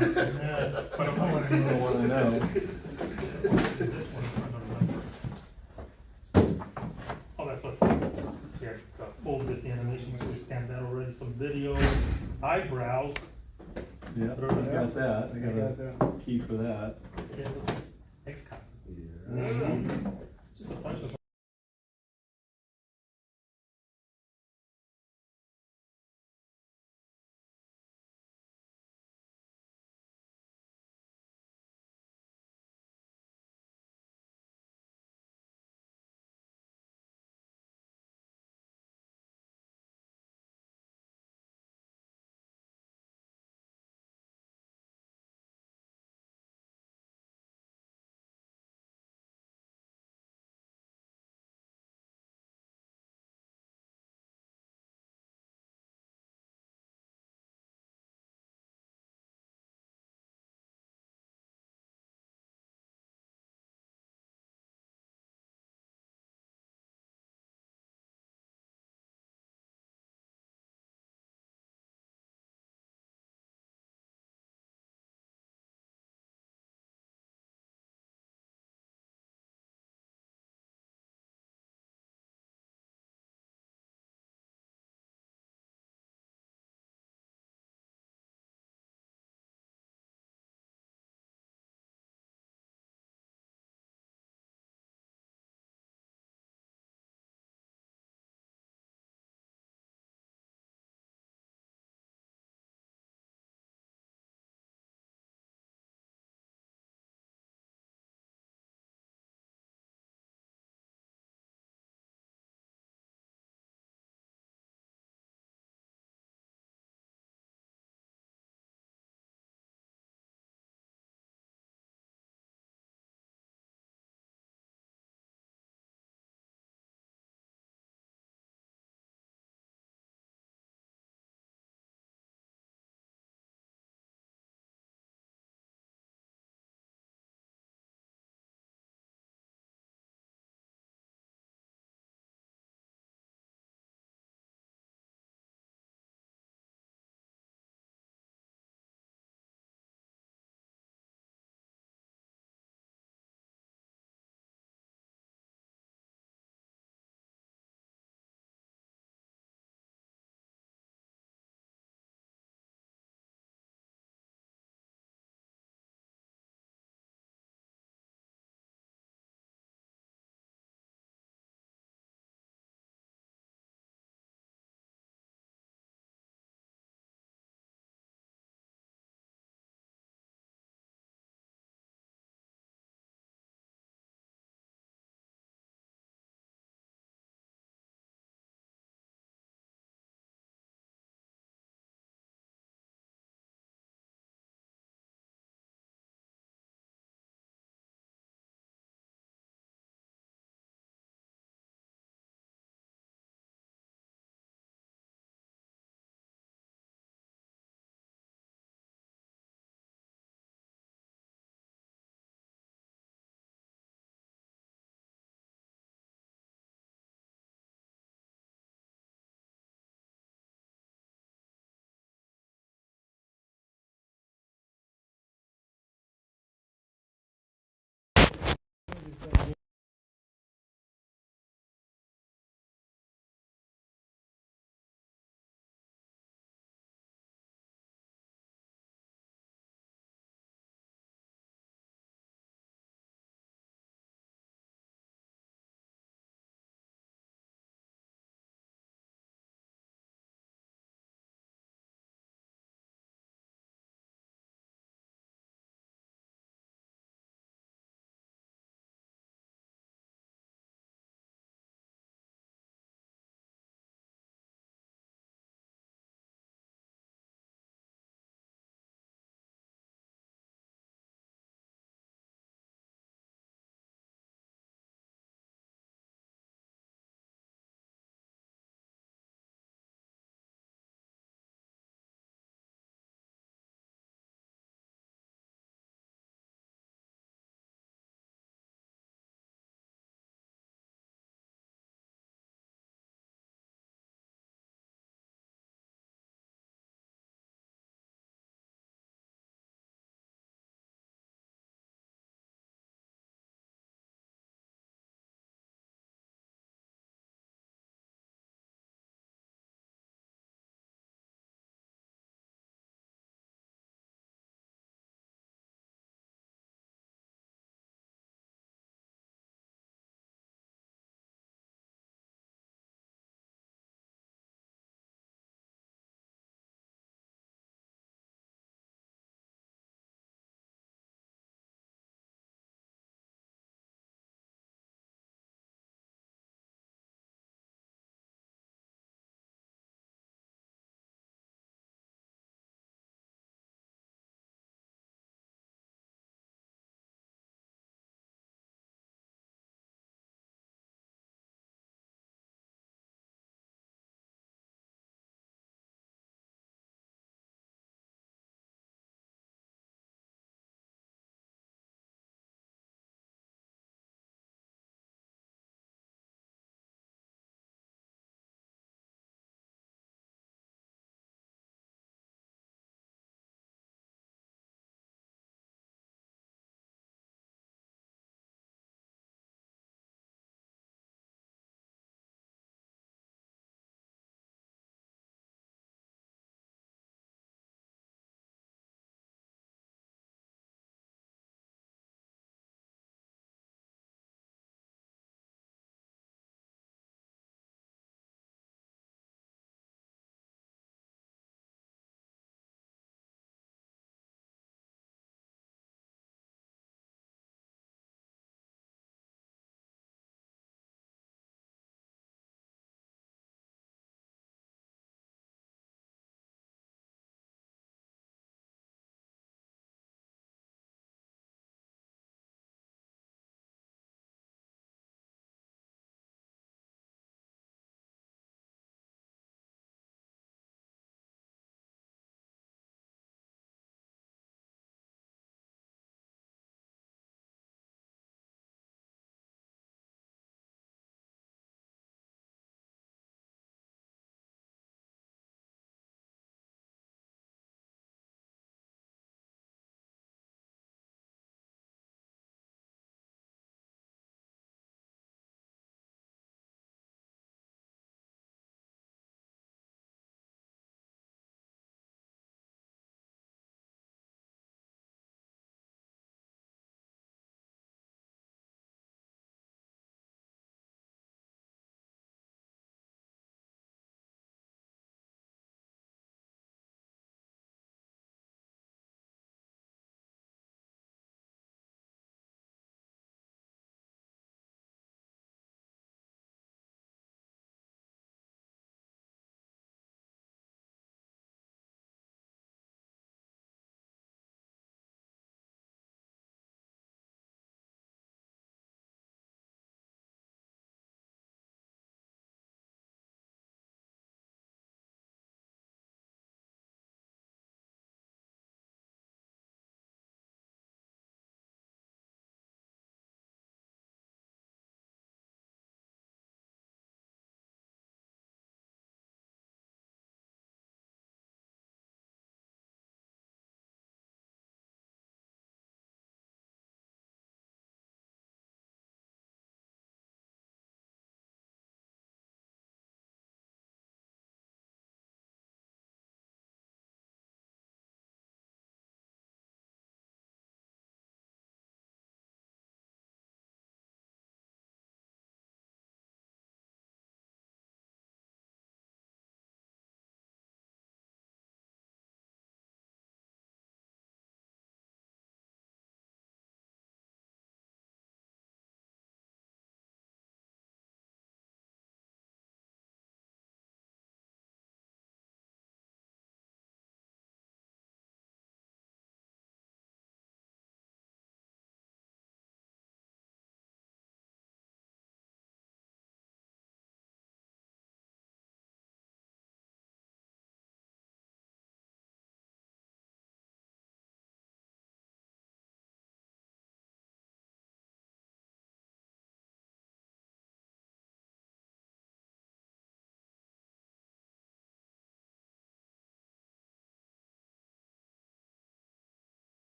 Yeah, but I'm like, I don't want to know. this one, I don't remember. Oh, that's what, yeah, full Disney animation, so we scanned that already, some video, eyebrows. Yeah, I got that. I got a key for that. Yeah, X-Con. Yeah. Just a bunch of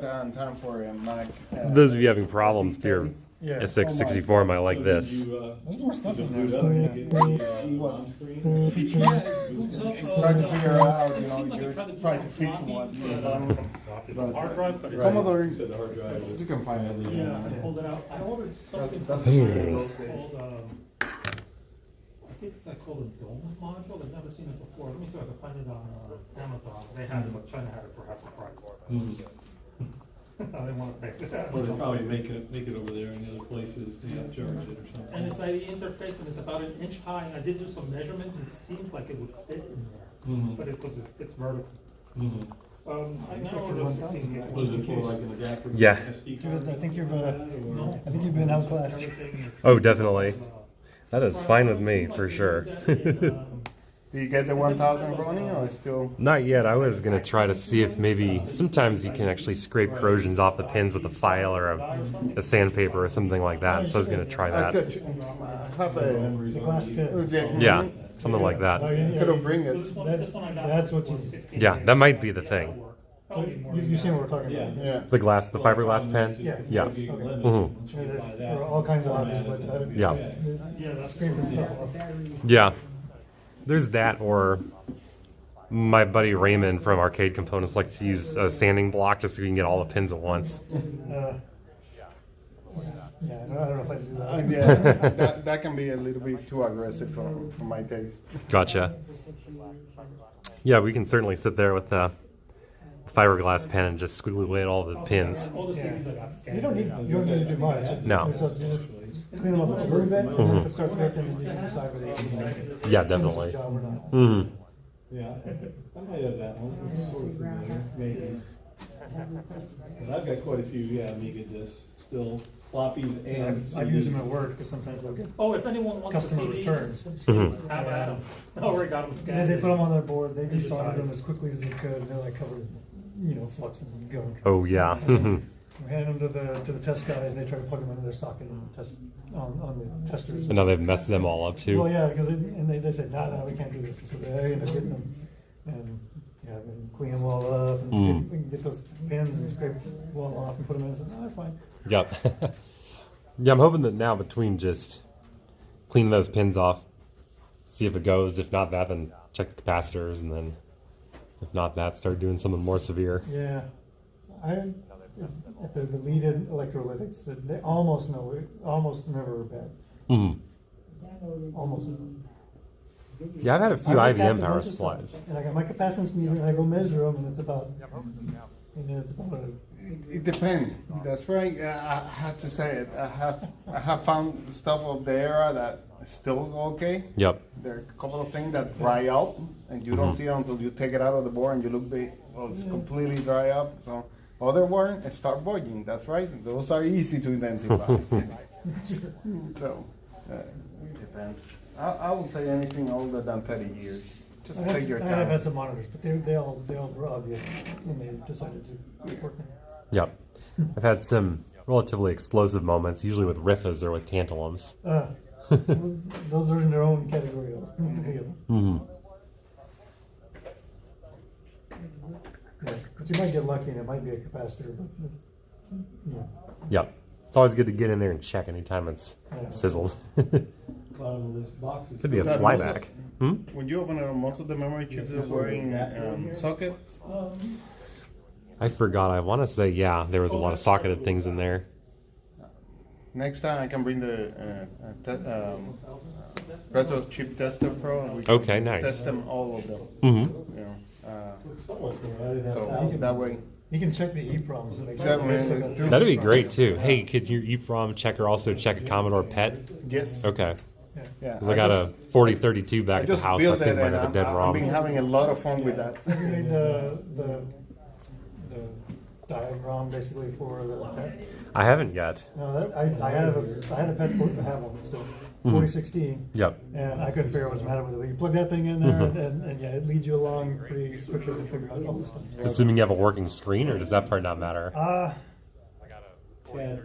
on time for a Mac. Those of you having problems with your Yeah. SX64 might like this. There's more stuff in there. He was trying to figure out, you're trying to fix one. Hard drive, but Commodore, Said the hard drive was- you can find it. yeah, I pulled it out. I ordered something That's called, I think it's like called a dome module. I've never seen it before. Let me see if I can find it on Amazon. They had it, but China had it for half the price. I didn't want to pay that. Well, they'll probably make it over there in other places, charge it or something. And it's like the interface, and it's about 1 inch high. And I did do some measurements. It seems like it would fit in there, but because it's vertical. I now ordered 16 gig. Was it for like an adapter? Yeah. SD I card? think you've been outclassed. Oh, definitely. That is fine with me, for sure. Do you get the 1000 running or still? Not yet. I was going to try to see if maybe sometimes you can actually scrape corrosions off the pins with a file or a sandpaper or something like that. So I was going to try I that. have a The glass pit. Yeah, something like Oh, that. yeah, couldn't bring it. That's what you. Yeah, that might be the thing. You see what we're talking about? Yeah. The fiberglass pen? Yeah. Yeah. Okay. Mhm. For all kinds of hobbies, but Yeah. scraping stuff off. Yeah. There's that, or my buddy Raymond from Arcade Components likes to use a sanding block just so we can get all the pins at once. Yeah, I don't know if I do that. Yeah, that can be a little bit too aggressive for my taste. Gotcha. Yeah, we can certainly sit there with the fiberglass pen and just squiggly away at all the pins. You don't need to do much. No. It's just clean them up a little bit, and then if it starts working, then you can decide whether you can make it. Yeah, definitely. Finish the job or not. Mm. Yeah, I might have that one. It's sort of familiar, maybe. But I've got quite a few, Amiga discs still, floppies and. I've used them at work because sometimes we'll get Oh, if anyone wants to customer see these, returns. have at them. Already got them And scanned. they put them on their board, they just soldered them as quickly as they could, and they're like covered in, flux and gunk. Oh, yeah. We hand them to the test guys, and they try to plug them into their socket and test on the testers. And now they've messed them all up, too. Well, yeah, because they said, no, we can't do this. So they end up getting them and clean them all up and we can get those pins and scrape them all off and put them in. And say, no, they're fine. Yep. Yeah, I'm hoping that now between just cleaning those pins off, see if it goes. If not that, then check the capacitors, and then if not that, start doing something more severe. Yeah, if they're deleted electrolytics, they almost never are bad. Almost never. Yeah, I've had a few I looked at IBM a power bunch of stuff, supplies. and I got my capacitance meter, and I go measure them, and it's about. It depends. That's right. I have to say it. I have found stuff of the era that is still okay. Yep. There are a couple of things that dry out, and you don't see it until you take it out of the board and you look it's completely dry up. So other ones start bulging. That's right. Those are easy to identify. So it depends. I would say anything older than 30 years. Just take your I have time. had some monitors, but they all were obvious when they decided to quit working. Yep. I've had some relatively explosive moments, usually with riffas or with tantalums. Those are in their own category. Yeah, but you might get lucky, and it might be a capacitor. But yeah. Yep. It's always good to get in there and check anytime it's sizzled. Bottom of this box is. Could be a That flyback. When you open it, most of the memory chips are wearing sockets. I forgot. I want to say, yeah, there was a lot of socketed things in there. Next time I can bring the Retro Chip Tester Pro. And we can Okay, nice. Test them, all of them. Mm-hmm. So that way. You can check the EEPROMs. And make Yeah, sure man, they've still got too. That'd be great, too. Hey, could your EEPROM checker also check a Commodore PET? Yes. Okay. Yeah. Because I got a 4032 back I at the just house. I built think it, it might and have a dead I've been ROM. having a lot of fun with that. You made the diagram basically for the PET. I haven't yet. No, I had a PET. I have one still. 4016. Yep. And I couldn't figure out what's the matter with it. But you plug that thing in there, and yeah, it leads you along pretty quickly to figure out all this stuff. Assuming you have a working screen, or does that part not matter?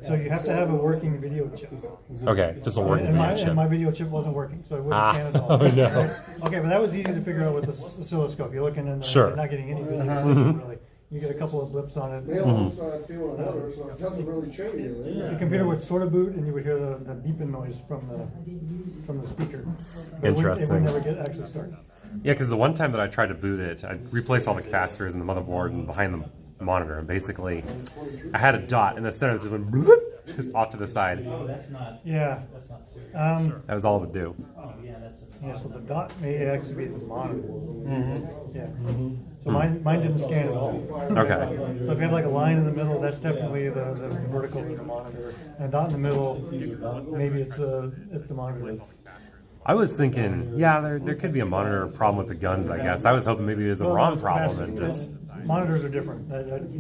So you have to have a working video chip. Okay, just a working And video chip. my video chip wasn't working, so it wouldn't scan at all. Oh, no. Okay, but that was easy to figure out with the oscilloscope. You're looking in there, Sure. you're not getting any video, really. you get a couple of blips on it. Male one side, female another, so it doesn't really change anything. The computer would sort of boot, and you would hear the beeping noise from the speaker. But Interesting. It would never get actually started. Yeah, because the one time that I tried to boot it, I replaced all the capacitors in the motherboard and behind the monitor, and basically I had a dot in the center that just went bloop, just off to the side. Oh, that's not, Yeah. that's not serious. That was all it would do. Oh, yeah, that's. Yeah, so the dot may actually be the monitor. Yeah. So mine didn't scan at all. Okay. So if you have like a line in the middle, that's definitely the vertical in the monitor. And a dot in the middle, maybe it's the monitor. I was thinking, yeah, there could be a monitor problem with the guns, I guess. I was hoping maybe it was a Well, ROM it's problem capacitor. and just... Monitors are different.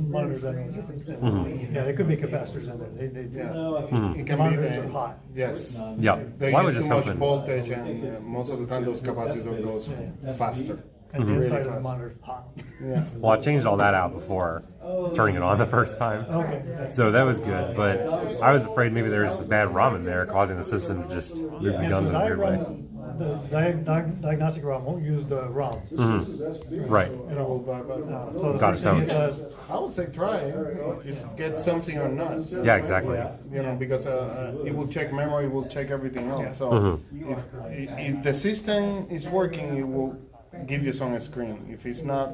Monitors are different. Yeah, there could be capacitors in there. Yeah. It The can be monitors the, are hot. yes. Yeah. They Well, I was use just too much hoping... voltage, and most of the time those capacitors goes faster. And the Really inside of the fast. monitor is hot. Yeah. Well, I changed all that out before turning it on the first time. Okay. So that was good, but I was afraid maybe there was just a bad ROM in there causing the system to just move the guns in a weird way. The diagnostic ROM won't use the ROM. Right. You know, so the Got first it, thing it sounds- does, I would say try it. Just get something or not. Yeah, exactly. You know, because it will check memory, it will check everything else. So if the system is working, it will give you some screen. If it's not,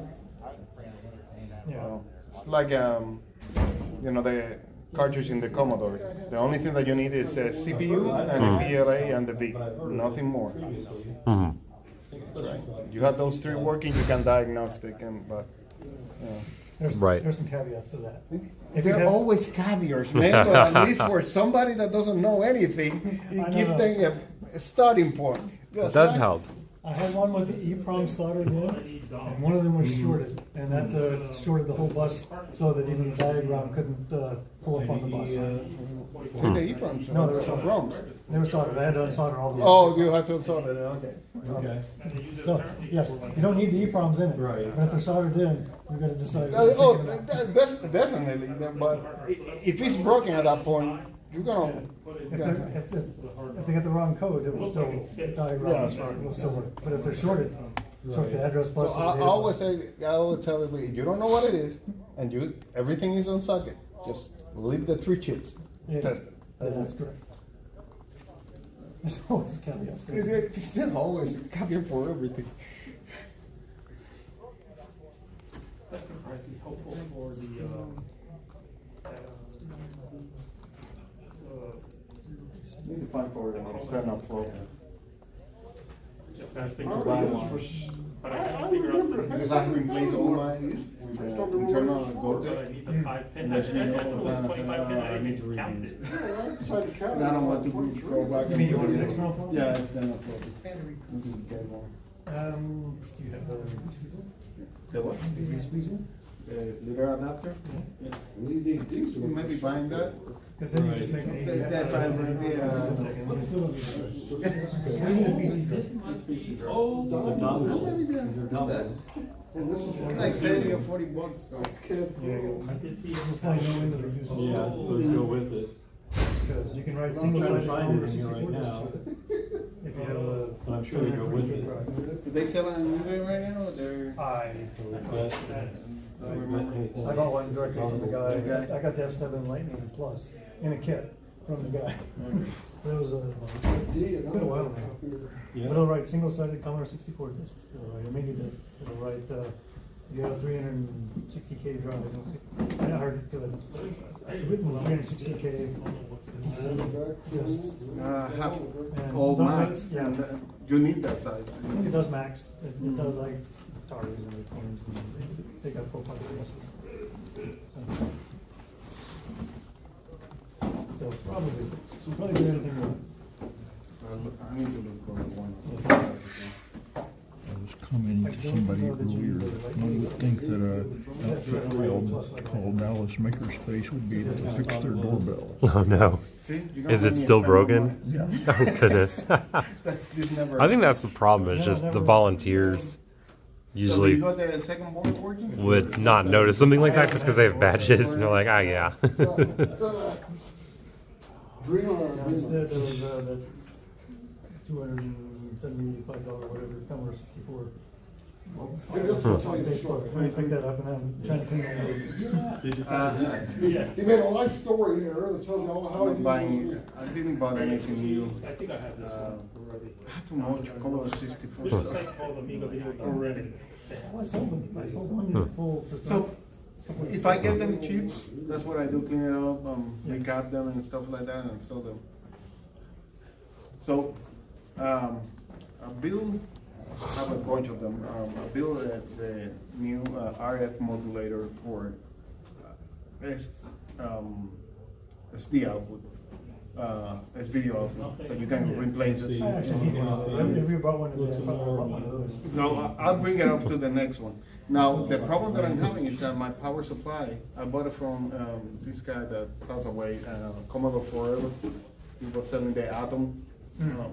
yeah. it's like you know, the cartridge in the Commodore. The only thing that you need is a CPU and a PLA and the V, nothing more. Mhm. Right. You have those three working, you can diagnostic, but Right. There's some caveats to that. If you there are have- always caveats, man. But at least for somebody that doesn't know anything, I you know. give them a starting point. It does help. I had one with the EEPROM soldered in, and one of them was shorted, and that shorted the whole bus so that even the diagram couldn't pull up on the bus. Take the EEPROM. No, there were some ROMs. They were soldered. I had to unsolder all the. Oh, you have to install it. Okay. Okay. So yes, you don't need the EEPROMs in it. Right. But if they're soldered in, you've got to decide. Oh, definitely. But if it's broken at that point, you're gonna. If they get the wrong code, it will still diagram. Yeah, that's right. It will still work. But if they're shorted, sort the address So bus. I always say, I always tell them, if you don't know what it is, and everything is on socket, just leave the 3 chips. Yeah, Test it. that's correct. There's always caveats. It's still always a caveat for everything. That could probably be helpful for the, Need to find for an external flow. just gotta think I about already one. used for, But I I can't figure out remember. the. Because I replaced all my internal But I Gotek. need the 5 pin. Actually, I thought it was 25 pin. I didn't even count it. Yeah, I decided to count And I don't want to go back You mean you want an external flow? Yeah, external flow. We can get one. Do you have The what? The liter adapter? We need these. You maybe buying that? Because then you just make an ADF. That's fine, You still don't need And this is like 30 or 40 bucks. So. I did see You'll find no end of the uses. Yeah, so let's go with it. Because you can write I'm single trying to sided find over it in here 64 right discs. now. If you have a. But I'm sure they go with it. Do they sell on eBay right now? Or they're... I bought one directly from the guy. I got the F7 Lightning Plus in a kit from the guy. That was been a while now. Yeah. But it'll write single-sided Commodore 64 discs. It'll write Amiga discs. It'll write, you have a 360K drive. Kind of hard to do it. Written 360K discs. have And all those max. are- yeah. And, you need that size. I think it does max. It does like Ataris and the coins and they got profile discs. So probably do anything you want. I need to look for one. I was commenting to somebody earlier, I would think that a outfit called Dallas Makerspace would be able to fix their doorbell. Oh no. See? You don't Is it need still to spend broken? Yeah. Oh goodness. This never. I think that's the problem. It's just the volunteers So you usually got the second board working? would not notice something like that just because they have badges and they're like, ah, yeah. Instead, there was that $275 whatever Commodore 64 Maybe that's what I'll tell you the story. Let me pick that up and I'm trying to clean it. He made a life story here that tells you all how he I didn't buy anything new. I think I have this one already. I have too much Commodore 64 This is stuff. like called Amiga Video Club. Already. I sold them. I sold one full system. So, if I get them cheap, that's what I do, clean it up, recap them and stuff like that and sell them. So, I build, I have a bunch of them. I built the new RF modulator for SD output, as video output, that you can replace it. I actually need one. If you bought one today, I probably bought one of those. No, I'll bring it up to the next one. Now, the problem that I'm having is that my power supply, I bought it from this guy that passed away, Commodore Forever. He was selling the Atom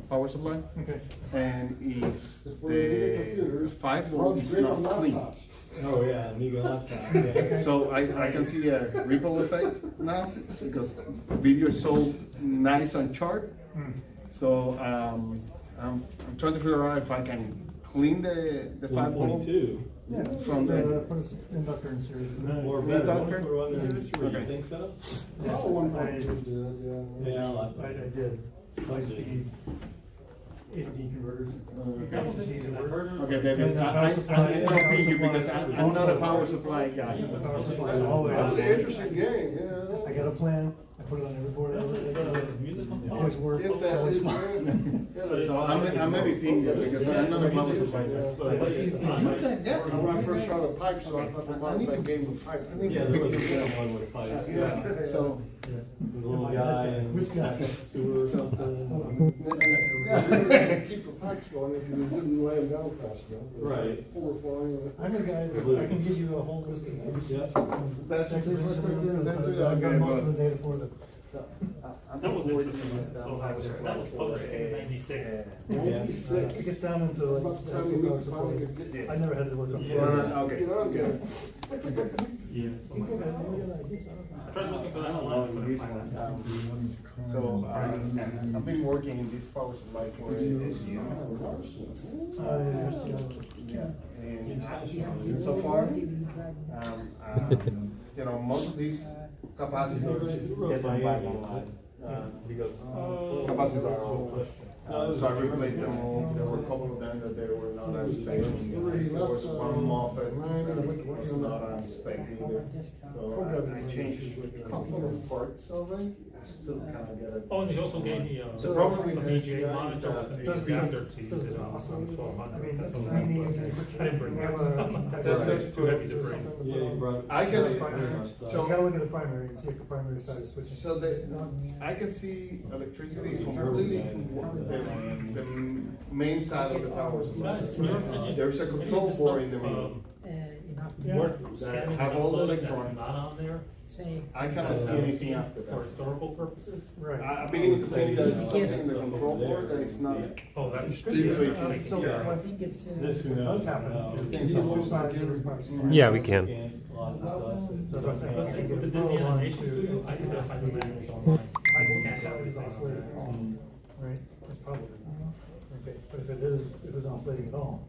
power supply. Okay. And it's It's for Amiga the computers. 5 volt Runs is great on not clean. laptops. Oh, yeah, Amiga laptop, yeah. So I can see a ripple effect now because video is so nice and sharp. So I'm trying to figure out if I can clean the 5 volt 1.2. Yeah, from just, the put an inductor in series. Or Me, better, doctor? put one in three, you Okay. think so? Oh, 1.2 did, yeah. Yeah, I did. High speed AD converters. Okay, David, I'm helping you because I'm not a power supply guy. The power supply is all the way That out. was an interesting game, yeah. I got a plan, I put it on every board, it always worked, If it's that always is fun. good. So I'm maybe ping you because I'm not a power supply guy. When I first saw the pipe, so I thought that game with pipe. Yeah, there was a one with a pipe. Yeah. So, The little guy and. Which guy? Sewer. so, Keep the pipes going if you didn't lay them down fast enough. Right. Overflowing. I'm a guy, that I can give you a whole list of Yeah. That's Texas the first thing Instruments, that's entered, I've got okay, most but- of the data for them. I'm That was working interesting. with So that was published in '96. It 96. gets down into About like. the time we finally could get. I never had to work on. Okay, Get on okay. there. Yeah. People got no ideas, I tried looking for that Oh, online, but I this couldn't one. find it. So, I've been working in this power supply for this year. Yeah, and so far, you know, most of these capacitors get them back online. Because capacitors are old. So I replaced them all. There were a couple of them that they were not on spec. There was one Moffett that was not on spec either. So I changed a couple of parts of it. Still kind of get it. Oh, and he also gave me The problem with a this VGA guy monitor is with that an it's adapter just- to use it on some 1200. I mean, That's that's all what I I mean. I didn't bring Have it. That's Too heavy to bring. Yeah, you brought. I can- brought So So- you gotta look at the primary and see if the primary side is switching. So I can see electricity completely from the main side of the power supply. Guys, in your opinion, There's a control board in the middle. Worth That scanning have all the downloading that's electronics. not on there. I cannot see anything after For that. historical purposes. Right. I'm beginning to think that it's something in the control board that is not. Oh, that's Usually- good. So Yeah. what This who knows. does happen, is Things these like two that. sides of the power supply. Yeah, we can. A lot of stuff. That's what I'm saying. Let's say with the Disney animation too, I could just find the manuals online. I scanned everything. Right, that's probably, okay, but if it is oscillating at all,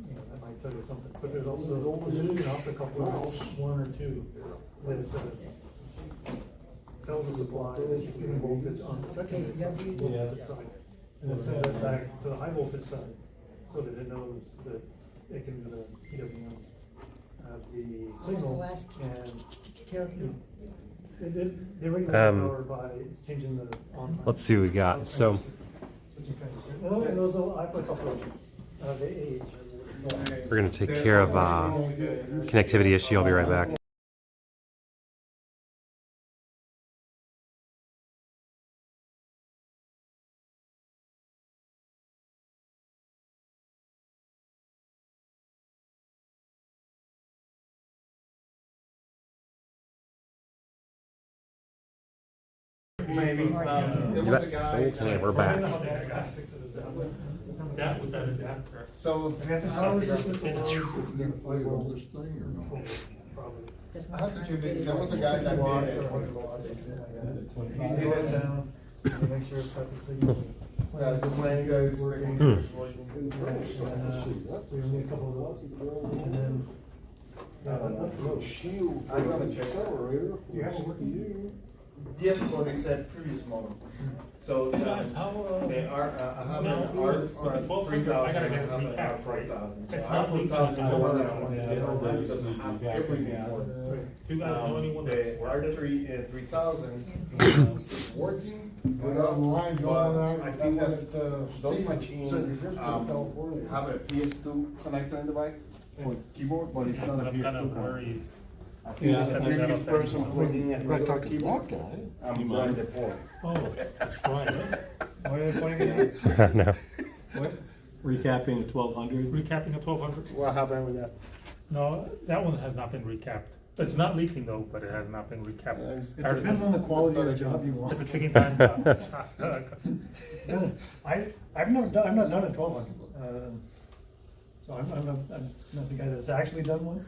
you know, that might tell you something, but there's also, there's an optical mouse, one or two, that tells the supply that it's getting voltage on the secondary voltage side. And it sends that back to the high voltage side, so that it knows that it can do the PWM. The signal and they regulate power by changing the on. Let's see what we got. So And those, I put a couple of, the age. we're gonna take care of connectivity issue. I'll be right back. Maybe, there was a guy. Okay, we're back. That was that adapter. So, I guess it's always just with the This thing or no? I have to check it, there was a guy that did it. He did it down, and make sure it's got the signal. That's the plan, guys. Working. Hmm. So you'll need a couple of those. And then, that's the Shield. I'm gonna check it. You have it working? Yes, but it's a previous model. So Hey guys, how, they are, I have no, an R with the 1200, I gotta get it recapped, right? It's not R4000 is the one that I want to Yeah, get on yeah, because I have yeah, everything yeah. for it. Do you guys know anyone that's The wired it? R3000 is working good Got online but going out. I think that's, those Steve machines said you're just in California. have a PS2 connector in the back for keyboard, but it's not a I'm kind PS2 of connector. worried. I think Yeah, it's a I think previous that'll- person plugging a I regular talked to keyboard. that guy. I'm blind the port. Oh, let's try it. Why are they pointing it out? No. What? Recapping the 1200? Recapping a 1200? What happened with that? No, that one has not been recapped. It's not leaking though, but it has not been recapped. It depends on the quality of the job you want. It's a ticking time bomb. I've not done a 1200. So I'm not the guy that's actually done one.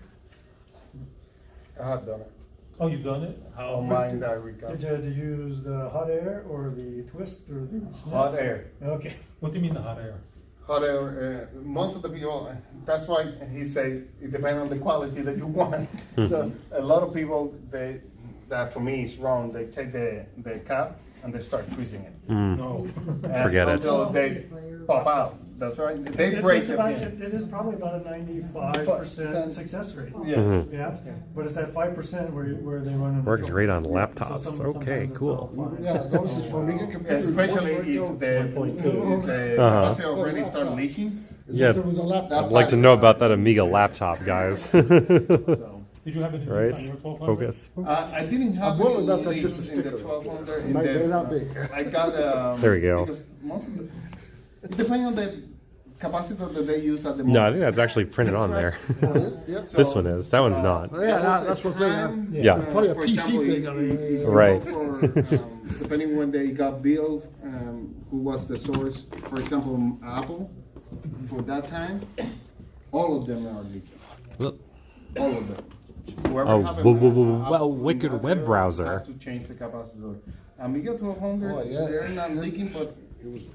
I have done it. Oh, you've done it? On How? mine that recap. Did you use the hot air or the twist or the snap? Hot air. Okay. What do you mean the hot air? Hot air, most of the people, that's why he said it depends on the quality that you want. So a lot of people, that for me is wrong, they take the cap and they start twisting it. No. And Forget it. until they pop out, that's right, they break It's it. about- It is probably about a 95% success rate. Yes. Yeah, but it's that 5% where they run into Works trouble. great on So laptops. sometimes Okay, it's cool. all fine. Yeah, as long as it's for Amiga computers. Especially if the capacity already start leaking. Yeah, There was a laptop. I'd like to know about that Amiga laptop, guys. Did you have it in Right? on your 1200? Focus. I didn't have I'm willing any that that's just a leaks in the sticker. 1200. It might be not big. I got, There we go. because most of the, it depends on the capacitor that they use at the moment. No, I think that's actually printed on there. Yeah. This one is. That one's not. Yeah, that's what they have. Yeah. It's probably a For PC example, thing. I mean, Right. Depending when they got built, who was the source, for example, Apple, for that time, all of them are leaking. All of them. Whoever Oh, have a- whoa, whoa, whoa, a well, Apple wicked phone web nowadays browser. have to change the capacitor. Amiga 1200, Oh, yeah. they're not leaking, but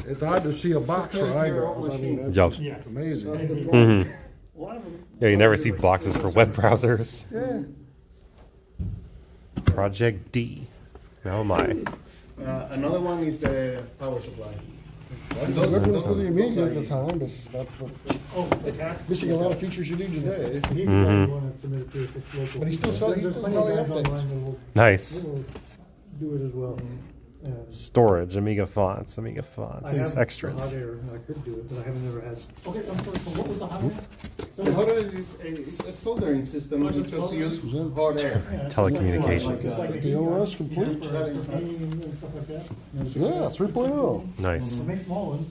it's hard to see a box for eyebrows. I mean, that's Jobs. Yeah. amazing. that's the Mhm. problem. A lot of them. Yeah, you never see boxes for web browsers. Yeah. Project D. Oh my. Another one is the power supply. It was working for the Amiga at the time, but that's what, Oh, the caps? missing a lot of features you need today. He's the guy who wanted to submit to if it's local. But he still sells- he's There's still plenty of selling guys updates. online that will Nice. do it as well. Storage, Amiga fonts, I have hot extras. air, and I could do it, but I haven't never had. Okay, I'm sorry, so what was the hot air? So The hot air is it's a soldering system, Oh, you it's just a use soldering? hot air. Telecommunications. It's like a The heat gun. OS complete. For heating and stuff like that. Yeah, 3.0. Nice. They make small ones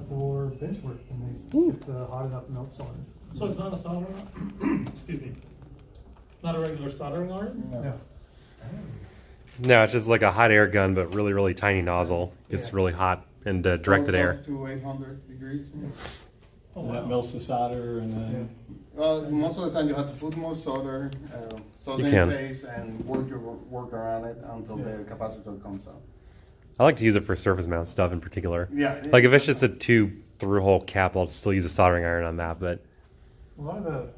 for bench work, and they get hot enough melts on it. So it's not a soldering iron? Excuse me. Not a regular soldering iron? Yeah. No, it's just like a hot air gun, but really, really tiny nozzle. It's Yeah. really hot and directed Goes air. up to 800 degrees. Oh, And that wow. melts the solder and then, Most of the time you have to put more solder, solder can. in place and work around it until the capacitor comes out. I like to use it for surface mount stuff in particular. Yeah. Like if it's just a tube through hole cap, I'll still use a soldering iron on that. But A lot of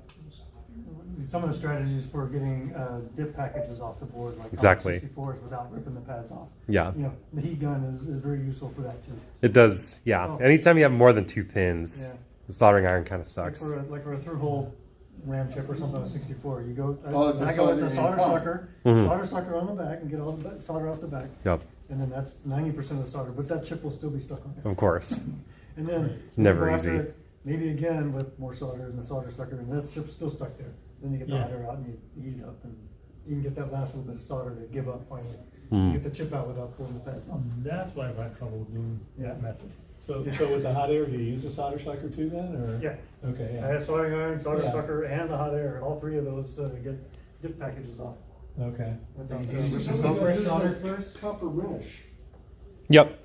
some of the strategies for getting dip packages off the board, like Exactly. 64s, without ripping the pads off. yeah, You know, the heat gun is very useful for that too. it does. Yeah, Oh. anytime you have more than 2 pins, Yeah. the soldering iron kind of Like sucks. for a through hole RAM chip or something on a 64, you go. Oh, the I go with the solder solder pump. sucker, Mhm. solder sucker on the back, and get all the solder off the back, Yep, and then that's 90% of the solder. But that chip will still be stuck on there. of course. And then It's never go after easy. it, maybe again with more solder and the solder sucker, and that chip's still stuck there. Then you get the Yeah. solder out and you heat it up, and you can get that last little bit of solder to give up finally. Hmm. Get the chip out without pulling the pads off. That's why I've had trouble doing that method. so with the hot air, do you use the solder sucker too then, or? Yeah, Okay, I yeah, have soldering iron, solder Yeah. sucker, and the hot air. All three of those get dip packages off. okay. Solder first? Copper mesh. Yep.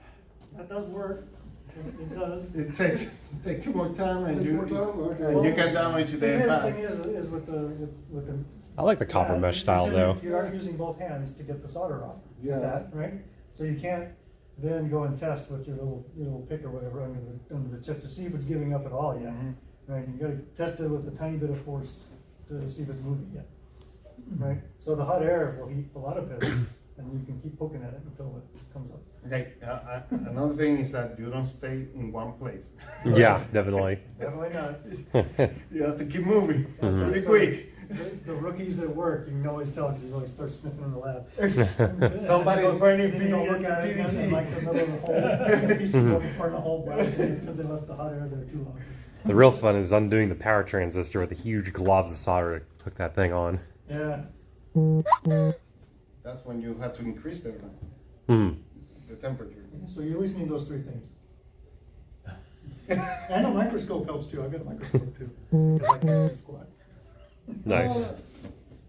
That does work. It does. It takes more time and Takes you, more time? Okay. and you can damage the Thing pad. is with the. I like the copper pad, mesh you style said though. You are using both hands to get the solder off. Yeah. That, right? So you can't then go and test with your little pick or whatever under the chip to see if it's giving up at all yet. Right, you gotta test it with a tiny bit of force to see if it's moving yet. Right, so the hot air will heat a lot of bits, and you can keep poking at it until it comes up. Okay, another thing is that you don't stay in one place. Yeah, definitely. Definitely not. You have to keep moving Mhm. pretty quick. The rookies at work, you can always tell because you always start sniffing in the lab. Somebody's burning Then you go look at it, and then like the middle of the hole, piece of rubber part in the hole because they left the hot air there too long. The real fun is undoing the power transistor with a huge globs of solder to hook that thing on. Yeah. That's when you have to increase the temperature. So you at least need those three things. And a microscope helps too. I've got a microscope too. 'Cause I can see squat. Nice.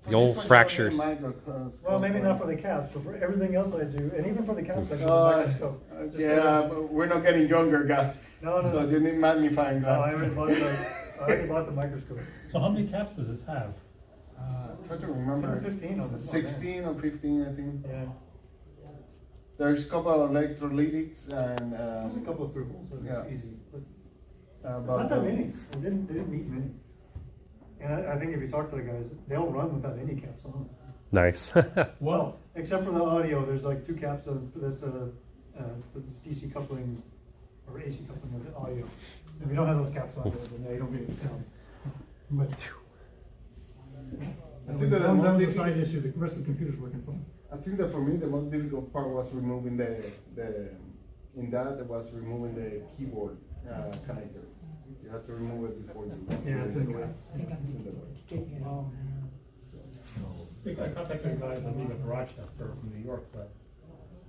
The old fractures. Well, maybe not for the caps, but for everything else I do, and even for the caps, I got a microscope. Yeah, but we're not getting younger, guy. No. So you need magnifying No, I glass. already bought the microscope. So how many caps does this have? Try to remember. 15 of them. 16 or 15, I think. Yeah. There's a couple of electrolytics and There's a couple of throughpuls, so yeah. it's easy. But but not that many. They didn't need many. And I think if you talk to the guys, they'll run without any caps on. Nice. Well, except for the audio, there's like 2 caps for the DC coupling or AC coupling of the audio. If you don't have those caps on, then you don't get any sound. But I think that that was a side issue. The rest of the computer's working fine. I think that for me the most difficult part was removing the keyboard connector. You have to remove it before you. Yeah, it's in the way. It's in the way. I think I contacted the guys Amiga in Rochester from New York, but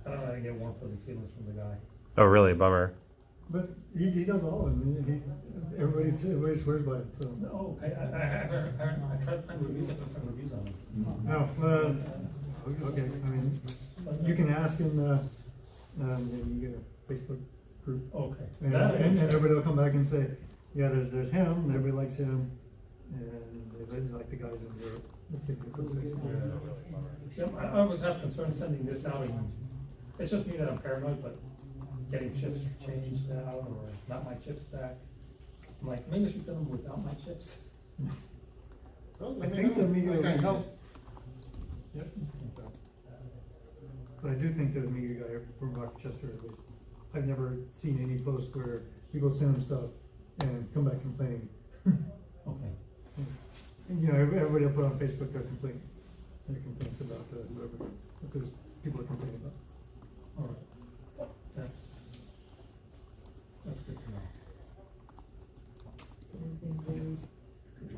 I don't know, I didn't get warm fuzzy feelings from the guy. Oh, really? Bummer. But he does all of them. Everybody swears by it. So. No, I tried to find reviews, I couldn't find reviews on them. Oh, okay. I mean, you can ask in the Facebook group. Okay. And everybody will come back and say, yeah, there's him, and everybody likes him, and they really like the guys in Europe. Yeah, I always have concern sending this out, and it's just me that I'm paranoid, but getting chips changed out or not my chips back. I'm like, maybe I should send them without my chips. Well, I let me think the know. Amiga I can help. Yep. But I do think the Amiga guy from Rochester, at least, I've never seen any post where people send them stuff and come back complaining. Okay. You know, everybody will put on Facebook their complaints about whoever, if there's people are complaining about. All right. That's good to know.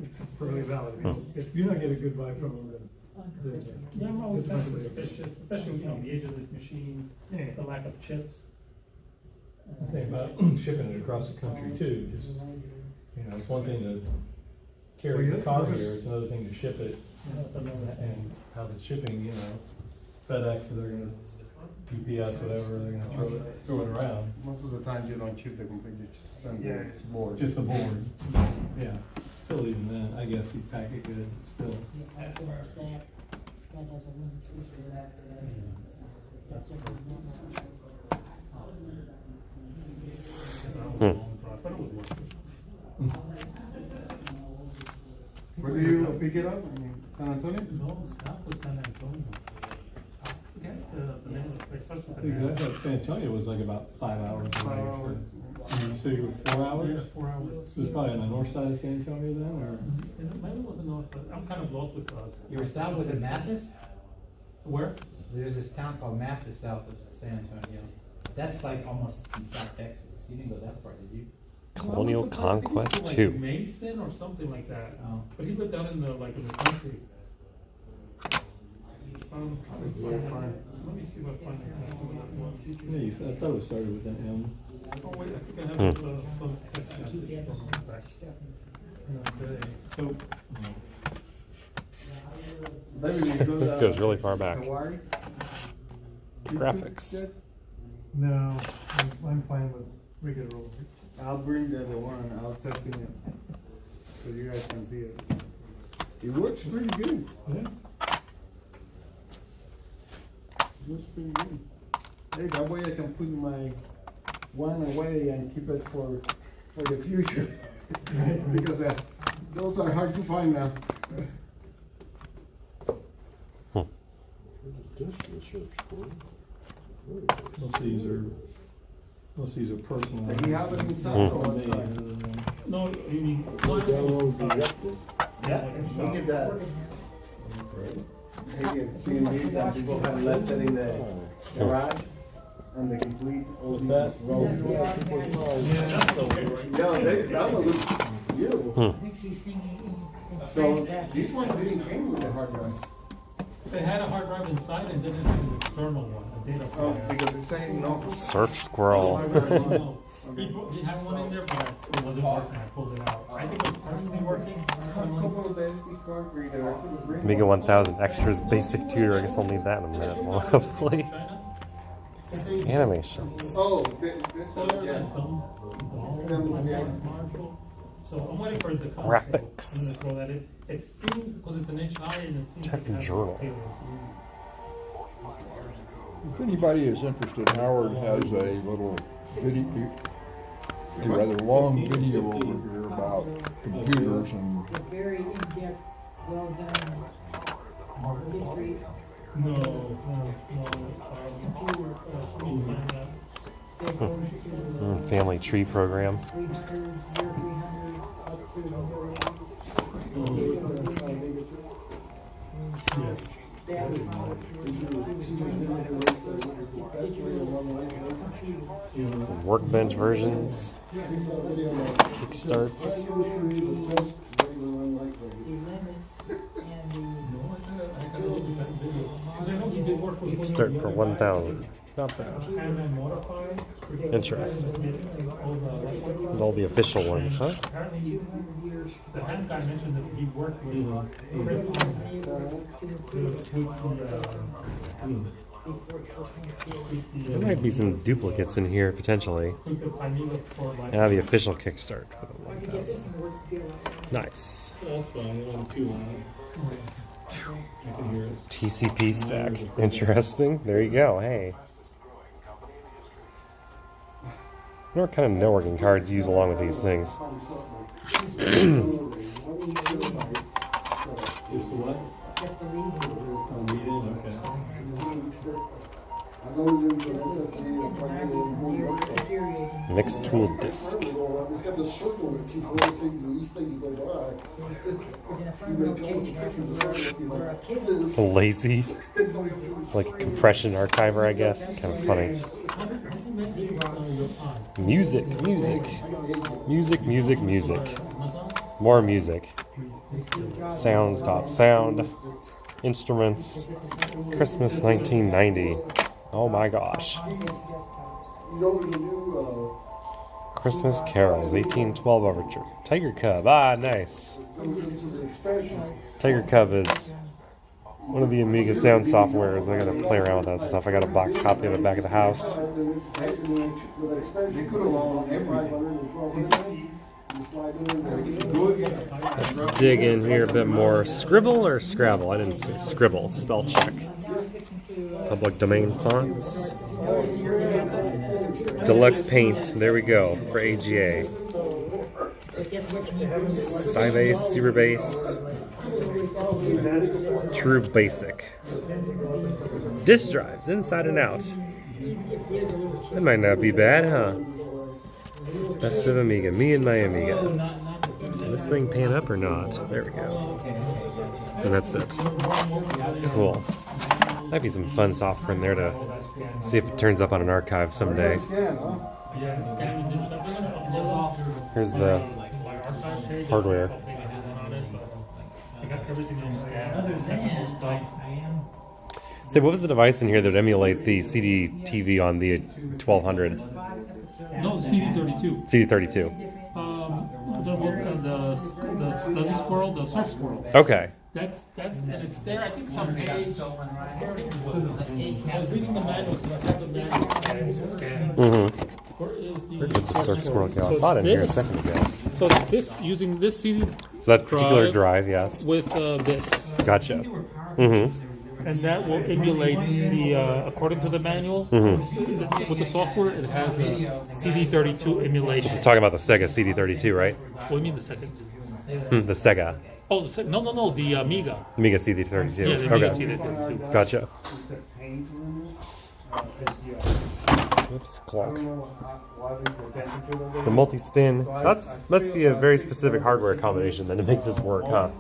It's perfectly valid. If you don't get a good vibe from them, then Yeah, I'm always it's kind of not the way it is. suspicious, especially, you know, the age of these machines, Yeah. the lack of chips. I think about shipping it across the country too, just, you know, it's one thing to carry the car here, it's another thing to ship it, That's another- and how the shipping, you know, FedEx, they're gonna, UPS, whatever, they're gonna throw it around. Most of the time you don't chip the computer, you just send Yeah. the board. Just the board, yeah, still even then, I guess you pack it good, still. But it was worth it. Where do you pick it up? In San Antonio? No, not for San Antonio. I forget the name of the place, starts with I an think M. that San Antonio was like about 5 hours away. 5 hours. So you were 4 hours? Yeah, 4 hours. So it's probably on the north side of San Antonio then, or? Maybe it wasn't north, but I'm kind of lost with You were south, was it Mathis? Where? There's this town called Mathis south of San Antonio. That's like almost in South Texas. You didn't go that far, did you? Colonial Well, I think Conquest it's like 2. Mason or something like that. Oh. But he lived down in the country. Very fine. Let me see what I find it. Yeah, you said, I thought it started with an M. Oh wait, I think I have some text message from him back. So, This goes really far back. Hawaii? Graphics. No, I'm fine with regular roll. I'll bring the one, I'll test it, so you guys can see it. It works pretty good. Yeah. It works pretty good. Hey, that way I can put my one away and keep it for the future. Because those are hard to find now. Most of these are personal. Do you have it inside or outside? No, you mean, Yeah, look at that. Maybe it's seen these and people have left it in the garage and the complete. What's that? Yeah, that one looks beautiful. So these ones didn't came with the hard drive. they had a hard drive inside and then it's an external one, a data Oh, file. because it's saying no. Surf squirrel. He had one in there, but it wasn't working, I pulled it out. I think it was partially working. I have a couple of the SD card reader. I could bring Amiga 1000 extras basic tutor. I guess I'll need that in a minute. Well, hopefully. Animations. Oh, this yeah. So I'm waiting for it to come. Graphics. I'm gonna throw that in. It seems, because it's an inch high and it seems Check like it has journal. payloads. If anybody is interested, Howard has a little video, a rather long video over here about computers and A very in-depth, well-done history. No. Family tree program. 300, year 300, up to the middle age. That was Some workbench versions. Kickstarts. the limits and Kickstart for 1,000. Not bad. Interesting. With all the official ones, huh? The hand guy mentioned that he worked with Chris There might be some duplicates in here potentially. Yeah, the official Kickstart for the 1,000. Nice. That's fine, it wasn't too loud. I can hear it. TCP stack. Interesting. There you go. Hey. I wonder what kind of networking cards you use along with these things. Just the what? just the lead. Okay. Mixed tool disk. It's got the circle that keeps rotating each thing you go In a front row case, where a kid Lazy. Like a compression archiver, I guess. It's kind of funny. Music, music. Music, music, music. More music. Sounds.sound. Instruments. Christmas 1990. Oh my gosh. Christmas Carols, 1812 Overture. Tiger Cub, ah, nice. Tiger Cub is one of the Amiga sound softwares. I gotta play around with that stuff. I got a box copy of it back at the house. Let's dig in here a bit more. Scribble or Scrabble? I didn't say Scribble. Spell check. Public domain fonts. Deluxe paint. There we go for AGA. Sybase, Superbase. True Basic. Disk drives, inside and out. That might not be bad, huh? Best of Amiga. Me and my Amiga. This thing pan up or not? There we go. And that's it. Cool. Might be some fun software in there to see if it turns up on an archive someday. Here's the hardware. Say, what was the device in here that would emulate the CD TV on the 1200? No, the CD32. CD32. The Scuzzy Squirrel, the Surf Squirrel. Okay. That's and it's there. I think it's on page. I was reading the manual. I have the manual. Mm-hmm. Where is Where did the Surf Squirrel go? I saw it in here a second ago. So this using this CD So that particular drive, yes. with this. Gotcha. Mm-hmm. and that will emulate the, according to the manual, with the software, it has a CD32 emulation. Just talking about the Sega CD32, right? What do you mean the second? The Sega. Oh, no, the Amiga. Amiga CD32. Yeah, the Amiga Okay. CD32. Gotcha. Whoops, I clock. don't know what is the temperature of The multi-spin. That must be a very specific hardware combination then to make this work, huh?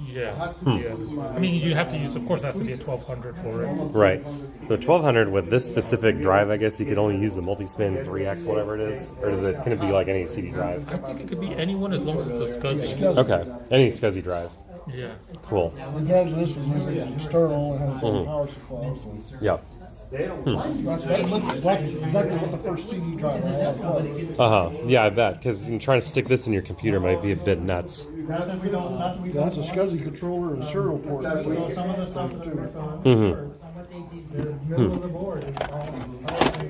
Yeah, yeah. I mean, you have to use, of course, it has to be a 1200 for it. Right. So 1200 with this specific drive, I guess you could only use the multi-spin 3X, whatever it is, or is it? Can it be like any CD drive? I think it could be anyone as long as it's a SCSI. Okay, any SCSI drive. Yeah. Cool. The advantage of this is external and has its own power supply. So. Yep. That looks exactly what the first CD drive I had was. Yeah, I bet, because trying to stick this in your computer might be a bit nuts. Not that we don't, not that we That's a don't. SCSI controller and a serial port. So some of the stuff that we're the middle of the board is all.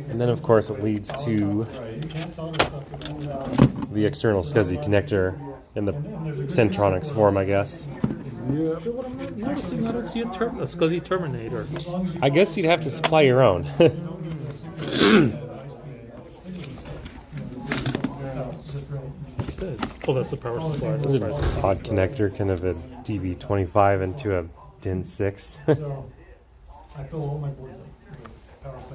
And then, of course, it leads to You can't tell this stuff without, the external SCSI connector in the Centronics form, I guess. Yeah. So what I'm noticing, I don't see a SCSI Terminator. I guess you'd have to supply your own. Oh, that's the power supply. Is it an odd connector, kind of a DB25 into a DIN 6? so I fill all my boards up.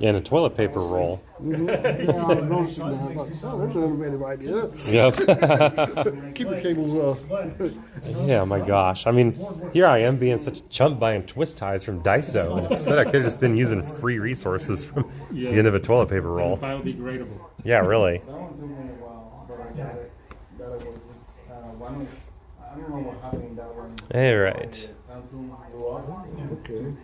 And a toilet paper roll. Yeah, I was noticing that. I thought, oh, there's an innovative idea. Yep. Keep your cables, Yeah, my gosh. I mean, here I am being such a chump buying twist ties from Daiso. And instead, I could have just been using free resources from the end of a toilet paper roll. Biodegradable. Yeah, really. That one took me a while, but I got it. Got it working. One, I don't know what happened in that one. All right. Okay.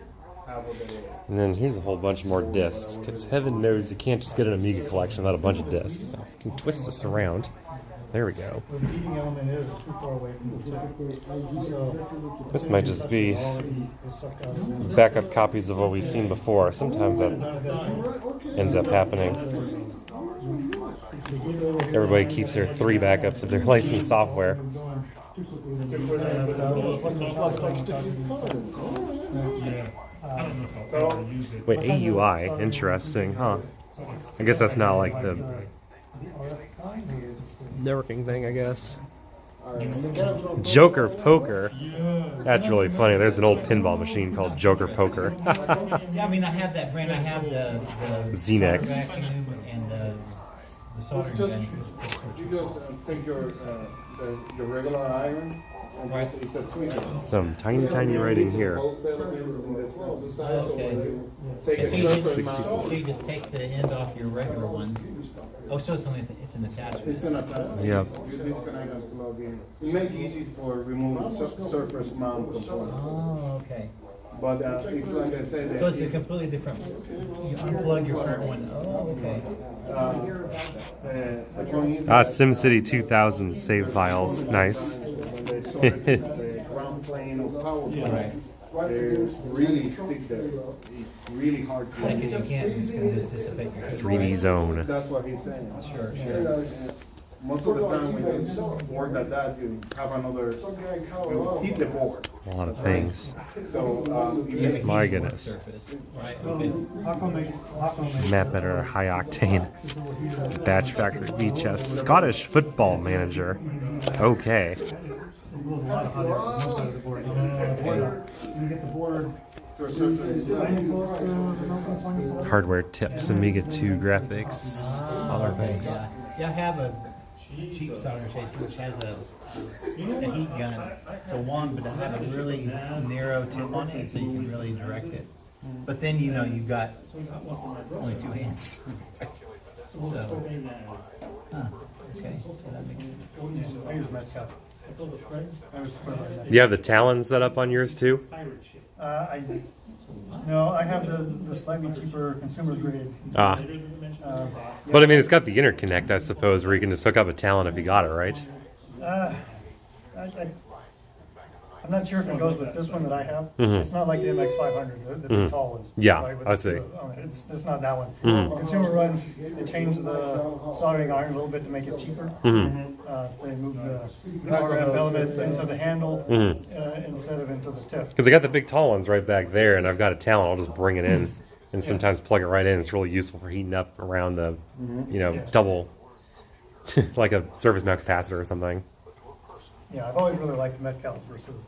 And then here's a whole bunch more discs, because heaven knows you can't just get an Amiga collection without a bunch of discs. So you can twist this around. There we go. The heating element is too far away from the tip. So This might just be already sucked out of it. backup copies of what we've seen before. Sometimes that ends up happening. Everybody keeps their 3 backups of their licensed software. Wait, AUI, interesting, huh? I guess that's not like the networking thing, I guess. Joker Poker. That's really funny. There's an old pinball machine called Joker Poker. Yeah, I mean, I have that brand. I have the Xenex. vacuum and the soldering gun. You just take your regular iron and it's a tweezer. Some tiny writing here. Okay. So you just take the end off your regular one. Oh, so it's only it's an attachment. It's an attachment. Yep. You disconnect and plug in. It makes it easy for removing surface mount components. Oh, okay. But it's like I said. So it's a completely different. You unplug your current one. Oh, okay. The point is SimCity 2000 save files. Nice. when they sort the ground plane or power plane, they really stick there. It's really hard to Because you can't, it's going to just dissipate your heat. 3D zone. That's what he's saying. Sure. Most of the time when you work at that, you have another, you hit the board. A lot of things. So you make My goodness. Surface. Right. Okay. Map editor, high octane. Batch factory VHS. Scottish football manager. Okay. You get the board. Hardware tips, Amiga 2 graphics, other things. Yeah, I have a cheap solder shade which has a heat gun. It's a wand, but it has a really narrow tip on it, so you can really direct it. But then you've got only 2 hands. So, okay, so that makes sense. I use my cup. You have the Talon set up on yours too? No, I have the slightly cheaper consumer grade. Ah. But I mean, it's got the interconnect, I suppose, where you can just hook up a Talon if you got it, right? I'm not sure if it goes with this one that I have. Mhm. It's not like the MX500, the big tall ones. Yeah, with I see. It's not that one. Mhm. Consumer run, they changed the soldering iron a little bit to make it cheaper. Mhm. So they moved the RF elements into the handle, Mhm. and instead of into the tip. Because I got the big tall ones right back there, and I've got a Talon. I'll just bring it in and sometimes plug it right in. It's really useful for heating up around the, you know, double, like a surface mount capacitor or something. Yeah, I've always really liked Metcal's versus.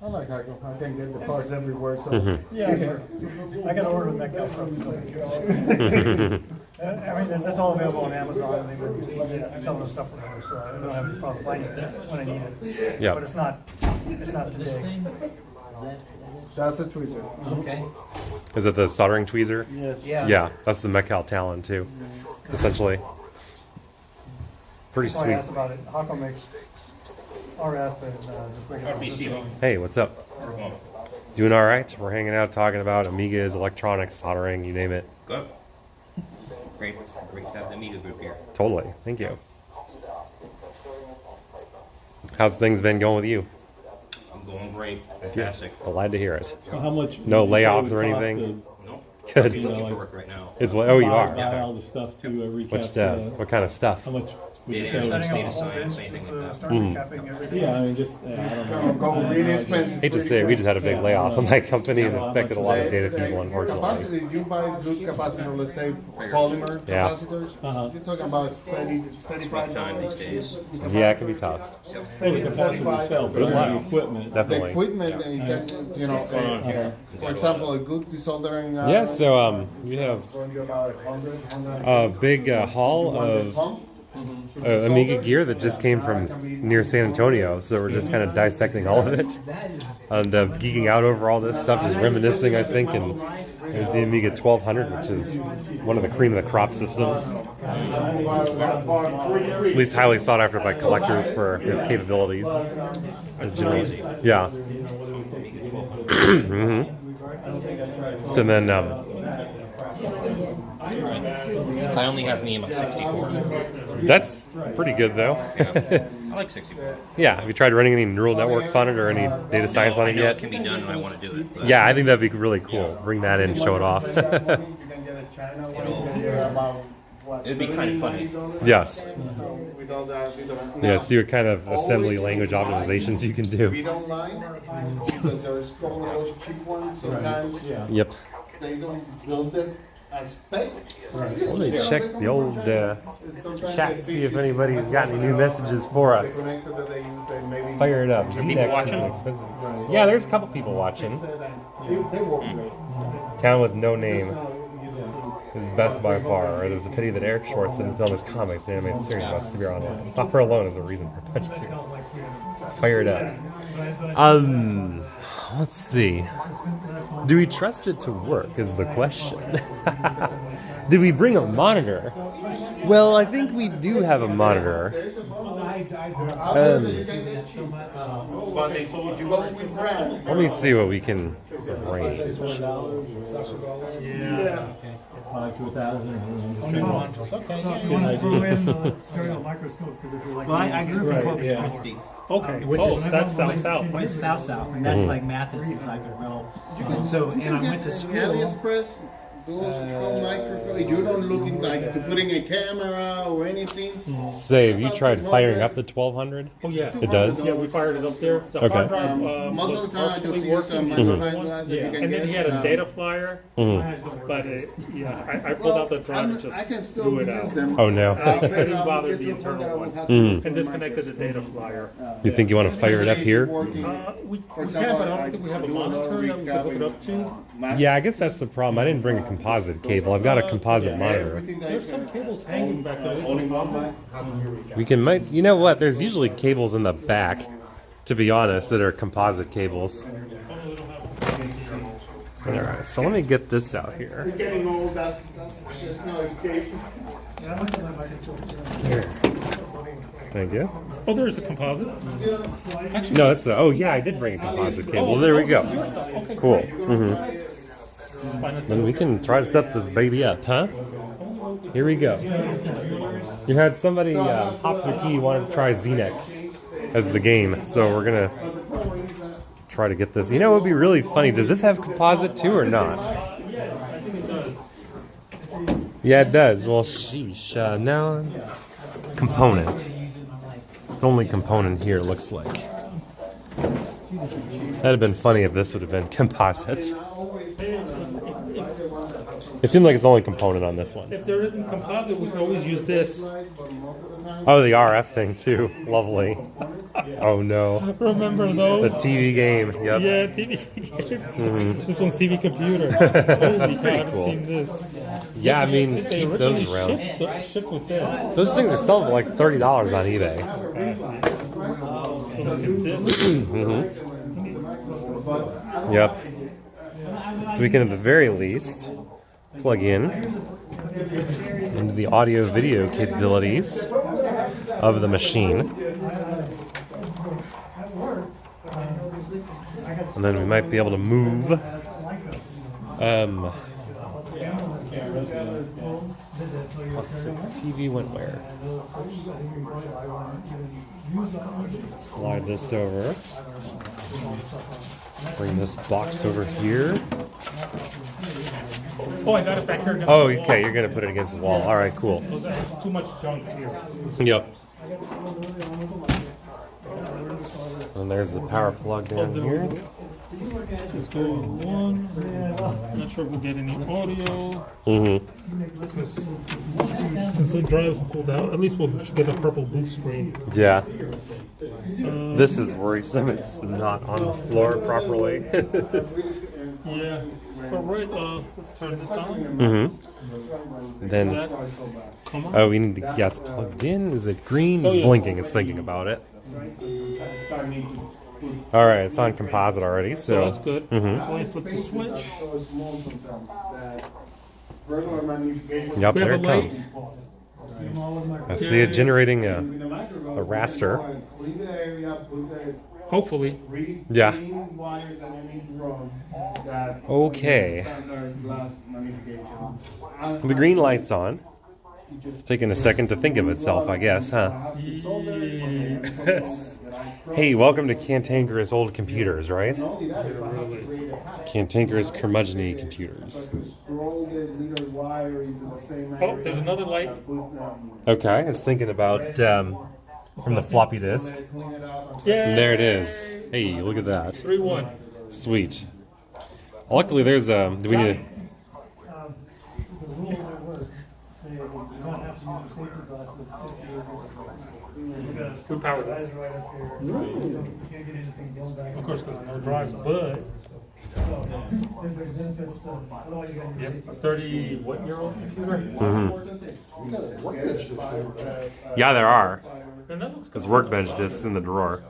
I like how I can get the parts everywhere, so. Yeah, sure. I got to order Metcal stuff. I mean, it's all available on Amazon, and they've been selling the stuff forever, so I don't have a problem finding it when I need it. Yeah. But it's not today. That's a tweezer. Okay. Is it the soldering tweezer? Yes. Yeah. Yeah, that's the Metcal Talon too, essentially. Pretty That's why I sweet. asked about it. Hawco makes RF and just regular resistors. Hey, what's up? Doing all right? We're hanging out talking about Amigas, electronics, soldering, you name it. Good. Great to have the Amiga group here. Totally. Thank you. How's things been going with you? I'm going great. Fantastic. Glad to hear it. So how much? No would you say layoffs it or would cost anything? No. Good. I'm looking for work right now. It's what? Oh, you are. Buy all the stuff to recap. What kind of stuff? How much would you Data say? it would science, cost? data science, Just anything to like that. start recapping everything. Yeah, I mean, just I don't know. Go really expensive. Hate to say it, we just had a big Yeah, layoff in my company and Yeah, affected a lot of data people, unfortunately. Capacity, you buy good capacitor, let's say polymer Yeah. capacitors, Uh-huh. you're talking about 30, Rough 35 time these days. Yeah, it can be tough. Well, the capacity itself, but the equipment. The Definitely. equipment, and you can, you know, for example, a good desoldering. Yeah, so we have Going to about 100, a big haul of Amiga gear that just came from near San Antonio, so we're just kind of dissecting all of it and geeking out over all this stuff, just reminiscing, I think, and there's the Amiga 1200, which is one of the cream of the crop systems, at least highly sought after by collectors for its capabilities. Yeah. So then, I only have me and my 64. that's pretty good though. Yeah. I like 64. Yeah, have you tried running any neural networks on it or any data science No, on I it know yet? it can be done and I want to do it. But Yeah, I think that'd be really cool. Bring that in, show it off. You can get a China one, you can get about, what, It'd be kind of funny. Yes. So with all that, we don't. Yeah, now, see what kind of assembly language optimizations you can do. read online, because there's one of those cheap ones, sometimes Yep. they don't build it as spec. Let me check the old chat, see if anybody's got any new messages for us. Fire it up. ZNext is an expensive. Yeah, there's a couple people watching. They work great. Town with no name is best by far. Or there's a pity that Eric Schwartz didn't film his comics and animated series about Severe Online. Software alone is a reason for a bunch of series. Fire it up. Let's see. Do we trust it to work is the question. Did we bring a monitor? Well, I think we do have a monitor. Let me see what we can arrange. Yeah. To 1,000. Okay. So you want to throw in the stereo microscope, because if you're like. Well, I grew up in Right, Corpus yeah. Christi. Okay, Which is that's south-south. Well, it's south-south, and that's like Mathis is like a real. So, and I went to school. AliExpress, those small microphone, you're not looking like to putting a camera or anything. Say, have you tried firing up the 1200? Oh, yeah. It does? Yeah, we fired it up there. The Okay. hard drive Most was of the time I partially just use a working. magnifying glass that Yeah, you can and then get. he had a data flyer, Mhm. but I pulled out the drive and just I can still blew it use out. them. Oh no. I didn't bother the internal one. Mhm. And disconnected the data flyer. You think you want to fire it up here? We can, but I don't think we have a monitor that we can hook it up to. Yeah, I guess that's the problem. I didn't bring a composite cable. I've got a composite monitor. There's some cables hanging back there. We you know what? There's usually cables in the back, to be honest, that are composite cables. Alright, so let me get this out here. We're getting old, there's no escape. Here. Thank you. Oh, there's a composite. No, that's the. Oh, yeah, I did bring a composite cable. There we go. Cool. Then we can try to set this baby up, huh? Here we go. You had somebody hop their key wanted to try ZNext as the game, so we're gonna try to get this. You know, it would be really funny. Does this have composite too or not? Yeah, it does. Well, sheesh. No. Component. It's only component here, it looks like. That'd have been funny if this would have been composite. It seemed like it's the only component on this one. If there isn't composite, we can always use this. Oh, the RF thing too. Lovely. Oh no. Remember those? The TV game. Yep. Yeah, TV. This one's TV computer. That's pretty I've cool. seen this. Yeah, I mean, They keep originally those around. shipped with this. Those things are selling for like $30 on eBay. Yep. So we can, at the very least, plug in into the audio-video capabilities of the machine. And then we might be able to move. The TV went where? Slide this over. Bring this box over here. Oh, I got it back here. Oh, okay, you're gonna put it against the wall. All right, cool. Too much junk here. Yep. And there's the power plug down here. Let's go one. Not sure if we'll get any audio. Since the drive's pulled out, at least we'll get a purple boot screen. Yeah. This is worrisome. It's not on the floor properly. Yeah. All right. Let's turn this on. Then, oh, we need to. Yeah, it's plugged in. Is it green? It's blinking. It's thinking about it. All right, it's on composite already, so that's good. So I flip the switch. Yep, there it comes. I see it generating a raster. Hopefully. Yeah. Okay. The green light's on. It's taking a second to think of itself, I guess, huh? Yes. Hey, welcome to Cantankerous Old Computers, right? Cantankerous Curmudgeon-y Computers. Oh, there's another light. Okay, I was thinking about from the floppy disk. Yeah. And there it is. Hey, look at that. 3-1. Sweet. Luckily, there's a. Do we need? Good power. Of course, because no drive, but. Yep, a 30-what-year-old computer? Yeah, there are. And that looks Because workbench discs in the drawer.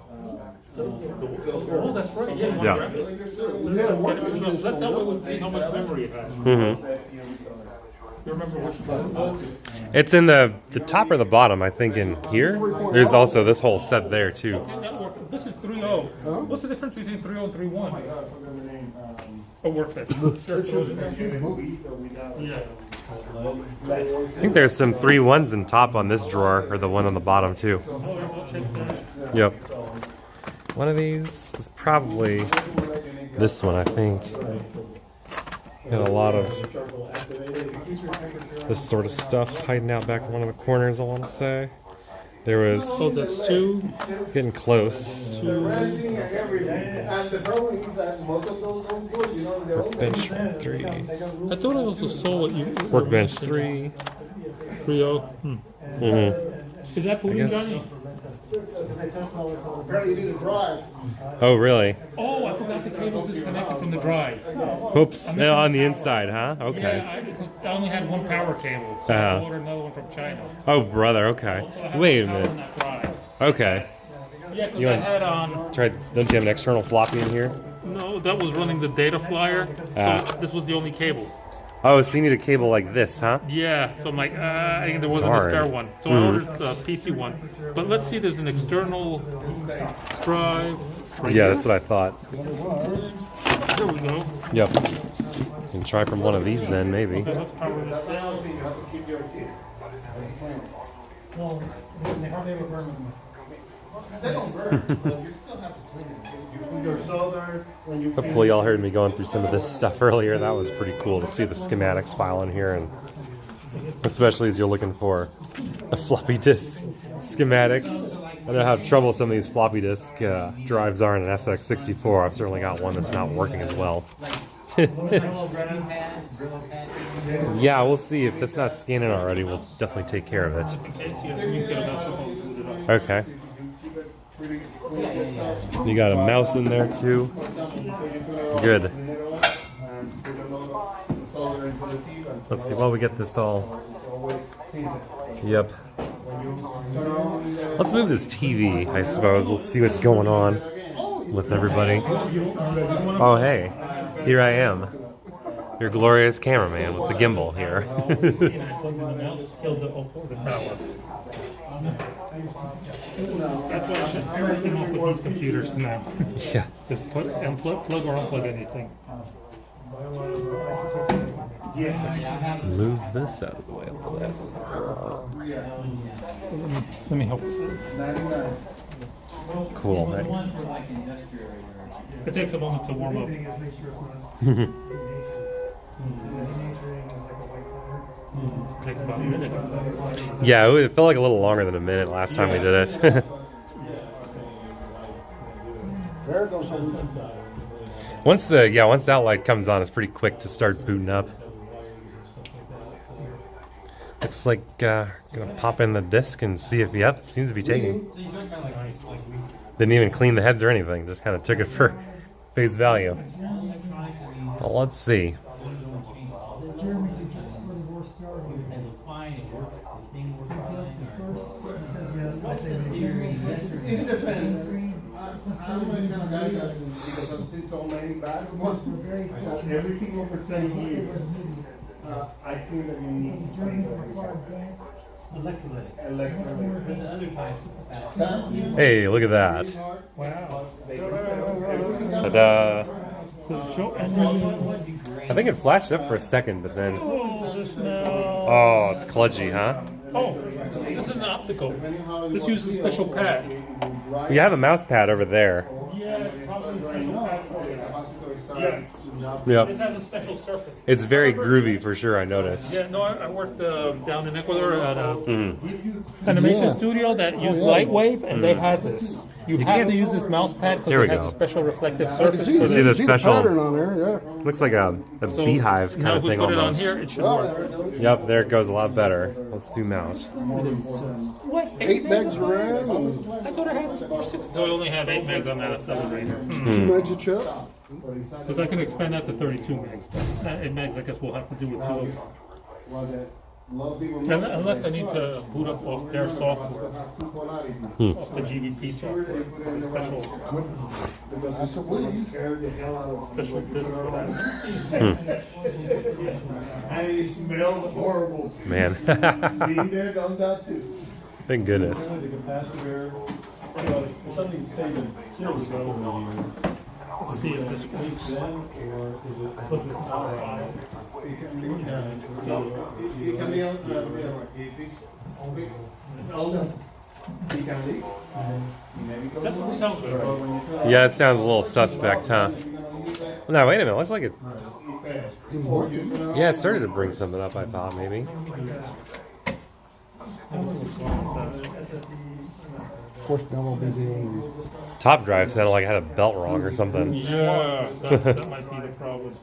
Oh, that's right. Yeah. Yeah. That way we'll see how much memory it has. You remember which one it was? It's in the top or the bottom, I think, in here. There's also this whole set there, too. Okay, that worked. This is 3.0. What's the difference between 3.0 and 3.1? A workbench. Yeah. I think there's some 3.1s in top on this drawer, or the one on the bottom, too. We'll check that. Yep. One of these is probably this one, I think. Got a lot of this sort of stuff hiding out back in one of the corners, I want to say. There was... Oh, that's 2. Getting close. 2. Workbench 3. I thought I also saw what you... Workbench 3. 3.0. Is that booting, Johnny? Oh, really? Oh, I forgot the cable's disconnected from the drive. Oops. On the inside, huh? Okay. Yeah, I only had one power cable, so I ordered another one from China. Oh, brother, okay. Wait a minute. Okay. Yeah, because I had on... Don't you have an external floppy in here? No, that was running the data flyer, so this was the only cable. Oh, so you need a cable like this, huh? Yeah, so I'm like, I think there wasn't a spare one. So I ordered a PC one. But let's see, there's an external drive. Yeah, that's what I thought. There we go. Yep. You can try from one of these then, maybe. Okay, let's power this down. Hopefully y'all heard me going through some of this stuff earlier. That was pretty cool to see the schematics file in here, and especially as you're looking for a floppy disk schematic. I know how trouble some of these floppy disk drives are in an SX64. I've certainly got one that's not working as well. Yeah, we'll see. If it's not scanning already, we'll definitely take care of it. Okay. You got a mouse in there too? Good. Let's see, while we get this all... Yep. Let's move this TV, I suppose. We'll see what's going on with everybody. Oh, hey. Here I am. Your glorious cameraman with the gimbal here. That's why I should everything off with these computers now. Yeah. Just plug or unplug anything. Move this out of the way a little bit. Let me help with that. Cool, nice. It takes a moment to warm up. It takes about a minute or so. Yeah, it felt like a little longer than a minute last time we did it. There goes some. Once that light comes on, it's pretty quick to start booting up. Looks like gonna pop in the disc and see if it seems to be taking. Didn't even clean the heads or anything, just kind of took it for face value. Well, let's see. It depends. I'm the kind of guy that, because I've seen so many bad ones, everything over 10 years, I think that you need to change electrolytic. Hey, look at that. Wow. Ta-da. Oh, I think it flashed up for a second, but then... this smells. Oh, it's kludgy, huh? Oh, this is an optical. This uses a special pad. You have a mouse pad over there. Yeah, probably a special pad. Yeah. Yep. This has a special surface. It's very groovy for sure, I noticed. Yeah, no, I worked down in Ecuador at an animation studio that used Lightwave, and they had this. You have to use this mouse pad because it has a special reflective surface. You see the special pattern on there, yeah. Looks like a beehive kind of thing Now if we put it on almost. here, it should work. Yep, there it goes a lot better. Let's zoom out. What? 8 megs of RAM and I thought I had 460. So I only have 8 megs on that accelerator. 2 megs of chip. Because I can expand that to 32 megs. But 8 megs, I guess we'll have to do with 2 of them. Unless I need to boot up off their software, off the GBP software. There's a special disk for that. And it smelled horrible. Man. Being there, done that too. Thank goodness. The capacitor, something's saving serious over the years. See if this works. Then, or is it put this power on? It can be on, if it's older, it can leak. That doesn't sound good. Yeah, it sounds a little suspect, huh? No, wait a minute. Looks like it. Yeah, it started to bring something up, I thought, maybe. Force double busy. Top drive sounded like it had a belt wrong or something. Yeah, that might be the problem.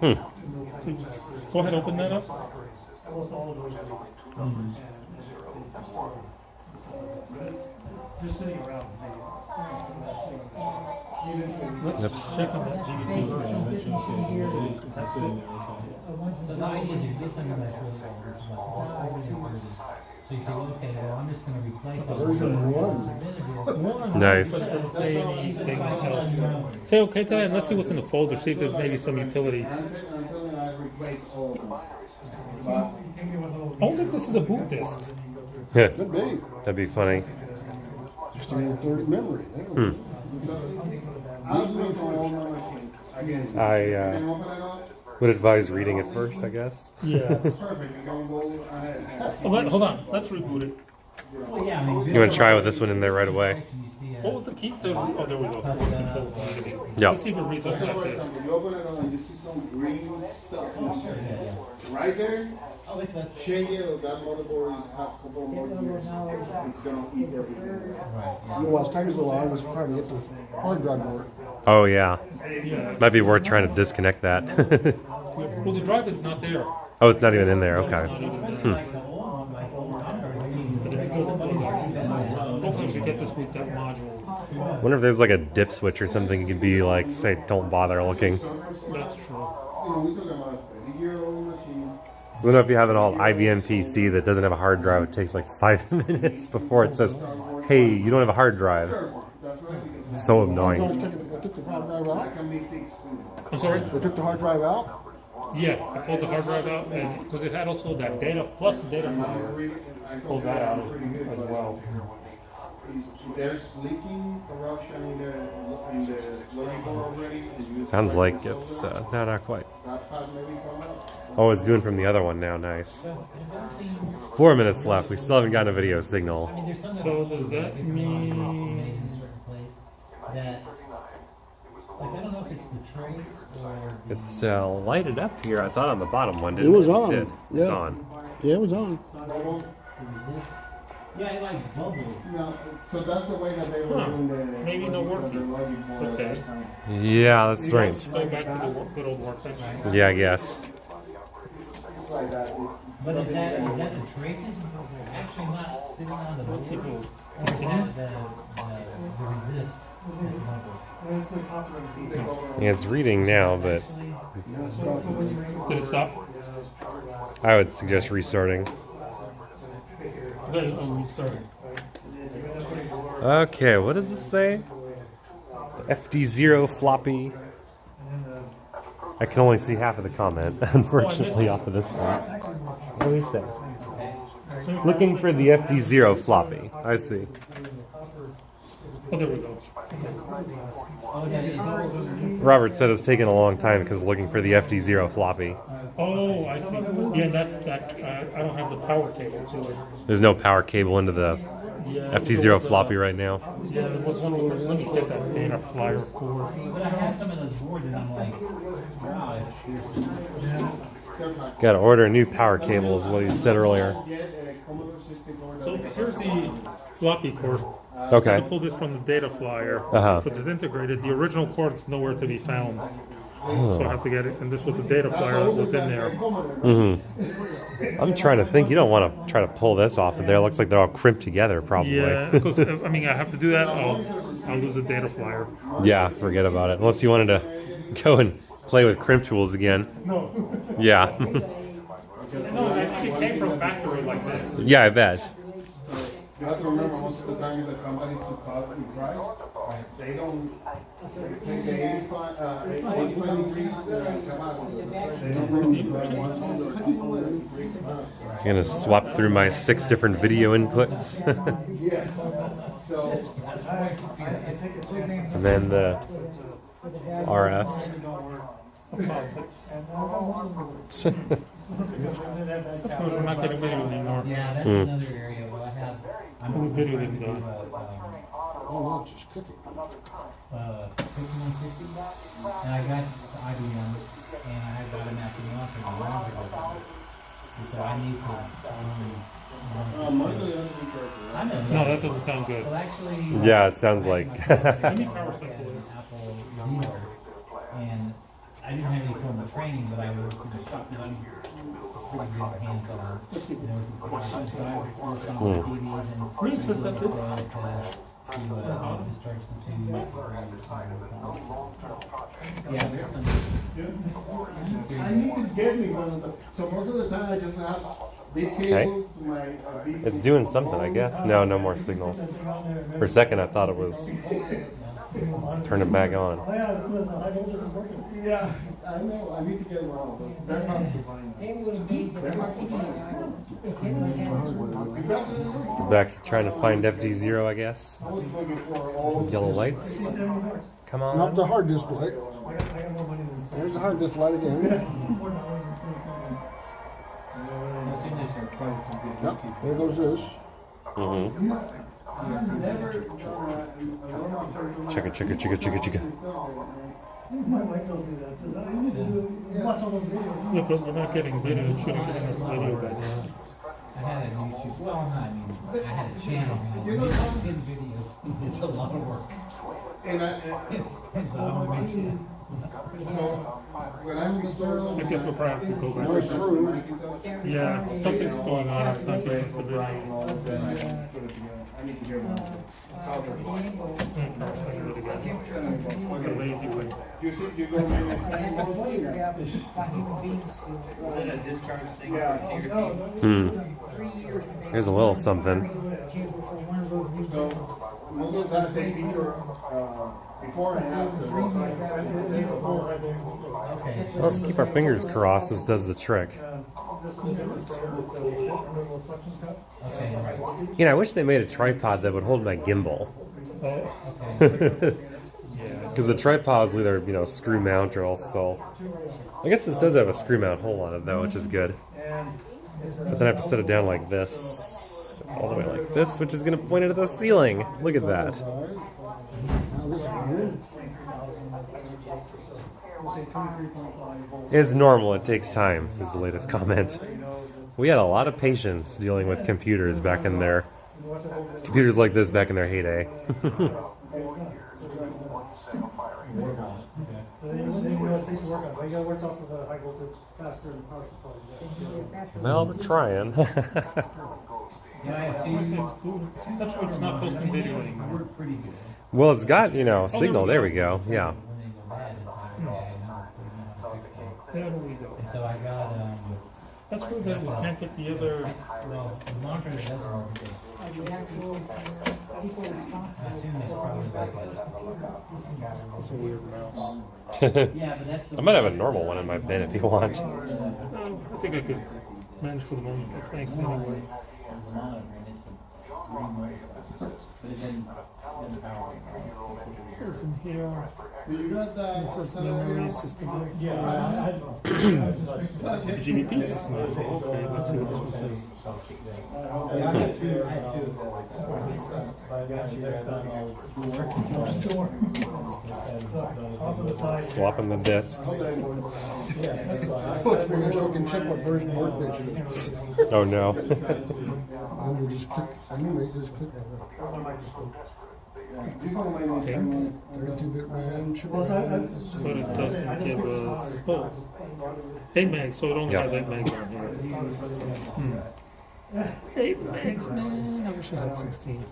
So go ahead, open that up. Just sitting around. Let's check on that GDP. The idea is you get something that's really old, it's like, so you say, okay, well, I'm just gonna replace all One. Nice. But it doesn't say anything else. Say okay to that, and let's see what's in the folder. See if there's maybe some utility. Only if this is a boot disk. Yeah, Could be. that'd be funny. Just a little third memory. I would advise reading it first, I guess. Yeah. Hold on, let's reboot it. Well, yeah, I mean. You want to try with this one in there right away? Can you see, What was the key to? Oh, there was a force control. Yeah. Let's see if it reads us For like this. example, you open it up and you see some green stuff in there. Right there, Oh, that's. change it, or that motherboard is half a couple more years. It's gonna eat everything. Right, yeah. Well, it's taking so long, it's probably get the hard drive to work. Oh yeah. Might be worth trying to disconnect that. Well, the drive is not there. Oh, it's not even in there. Okay. Like the old one, like old numbers, I mean, somebody's already been there. Hopefully, we should get this with that module. Wonder if there's like a dip switch or something. You could be like, say, don't bother looking. That's true. You know, we're talking about a 30-year-old machine. I don't know if you have an old IBM PC that doesn't have a hard drive. It takes like 5 minutes before it says, "Hey, you don't have a hard drive." That's right. It's so They annoying. took the hard drive out. That can be fixed too. I'm sorry? They took the hard drive out. Yeah, I pulled the hard drive out, and because it had also that data, plus the data flyer. Pulled that out as well. There's leaking corruption in the logic board already. Sounds like it's no, not quite. That part maybe come up. Oh, it's doing from the other one now. Nice. 4 minutes left. We still haven't gotten a video signal. I mean, there's some So does that mean? made in a certain place that, like, I don't know if it's the trace or the. It's lighted up here. I thought on the bottom one. Didn't It was on, It did. It's yeah. on. Yeah, it was on. Yeah, it like bubbles. No, so that's the way that they were Huh. doing the Maybe no the working. logic board Okay. last time. Yeah, that's strange. Let's go back to the good old workbench. Yeah, I guess. It's like that. But is that the traces? Actually not sitting on the board? Let's see if Or we'll is continue. that the resist as bubble? Yeah, it's reading now, but Did it stop? I would suggest restarting. Then I'm restarting. Okay, what does this say? The FD0 floppy. I can only see half of the comment, unfortunately, off of this thing. What do we say? Looking for the FD0 floppy. I see. Oh, there we go. Robert said it's taken a long time because looking for the FD0 floppy. Oh, I see. Yeah, that's that. I don't have the power cable to it. There's no power cable into the Yeah, FD0 there was, floppy right now. Yeah, there was one of those. Let me get that data flyer cord. But I have some of those boards and I'm like, wow, Gotta order a new power cable is what he said earlier. So here's the floppy cord. Okay. I pulled this from the data flyer. Uh-huh. Because it's integrated. The original cord is nowhere to be found. So I have to get it. And this was the data flyer that was in there. Mm-hmm. I'm trying to think. You don't want to try to pull this off of there. It looks like they're all crimped together, probably. Yeah, because I mean, I have to do that. I'll lose the data flyer. Yeah, forget about it. Unless you wanted to go and play with crimp tools again. No. Yeah. No, I think it came from factory like this. Yeah, I bet. You have to remember most of the time the company took out the price. They don't take the 85, 823 capacity. They don't really I'm gonna swap through my 6 different video inputs. Yes. So And then the RF. That's because we're not getting video anymore. yeah, that's another area where I have. Who video didn't do? Oh, no, it's just cooking. 5150, and I got the IBM, and I got an acting off in the laundry. And so I need to. I know. No, that doesn't sound good. Well, actually. Yeah, it sounds like. How many power cycles? An Apple dealer, and I didn't have any formal training, but I worked in the shop, and I'm pretty good hands-on. You know, so I worked on the TVs and Really, so that is- to discharge the tube. Yeah, there's some. I need to get me one of them. So most of the time I just have big cable to my big. It's doing something, I guess. No, no more signals. For a second, I thought it was turning back on. Yeah, I know. I need to get one, but they're hard to find. They're hard to find. Back to trying to find FD0, I guess. I was looking for all. Yellow lights. Come Not on. the hard disk light. There's the hard disk light again. Yep, there goes this. Chicka, chicka, chicka, chicka, chicka. My wife tells me that. Says, you need to watch all those videos. Yeah, but we're not getting video. It should have given us video by now. I had a YouTube, well, I had a channel, and I made like 10 videos. It's a lot of work. And So I don't make it. so when I restore I guess we'll probably have to go back. Yeah, something's going on. It's not giving us the video. I need to hear more. The lazy way. You see, you go maybe Is that a discharge thing for CRT? Here's a little something. So most of the time they either before and after. Well, let's keep our fingers crossed. This does the trick. You know, I wish they made a tripod that would hold my gimbal. Because the tripod is either, you know, screw mount or else they'll... I guess this does have a screw mount hole on it though, which is good. But then I have to set it down like this, all the way like this, which is going to point it at the ceiling. Look at that. It's normal, it takes time, is the latest comment. We had a lot of patience dealing with computers back in their... Computers like this back in their heyday. Well, we're trying. That's why it's not posting video anymore. Well, it's got, you know, signal. There we go. Yeah. There we go. And so I got, That's weird that we can't get the other. well, the monitor doesn't work. I assume it's probably like That's a weird mouse. yeah, but that's the I might have a normal one in my bin if you want. I think I could manage for the moment. But thanks anyway. But it didn't power. What's in here? You got that First memory system info. GBP system info. Okay, let's see what this one says. I had two of those. Swapping the discs. So we can check what version of Workbench it is. Oh no. And we just click, just click 32-bit RAM, triple RAM. But it doesn't give us. Oh, 8 megs, so it only has 8 megs on here. 8 megs, man. I wish I had 16.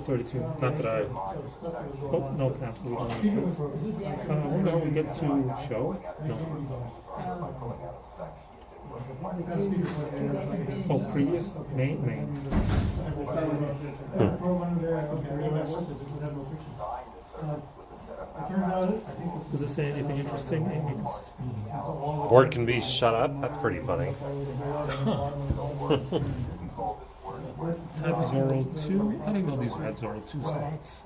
32. Not that I. Oh, no cancel. We don't have this. Wonder how we get to show? No. Oh, previous? Main. Does it say anything interesting? Board can be shut up. That's pretty funny. Type Zorro 2. I didn't know these had Zorro 2 slots.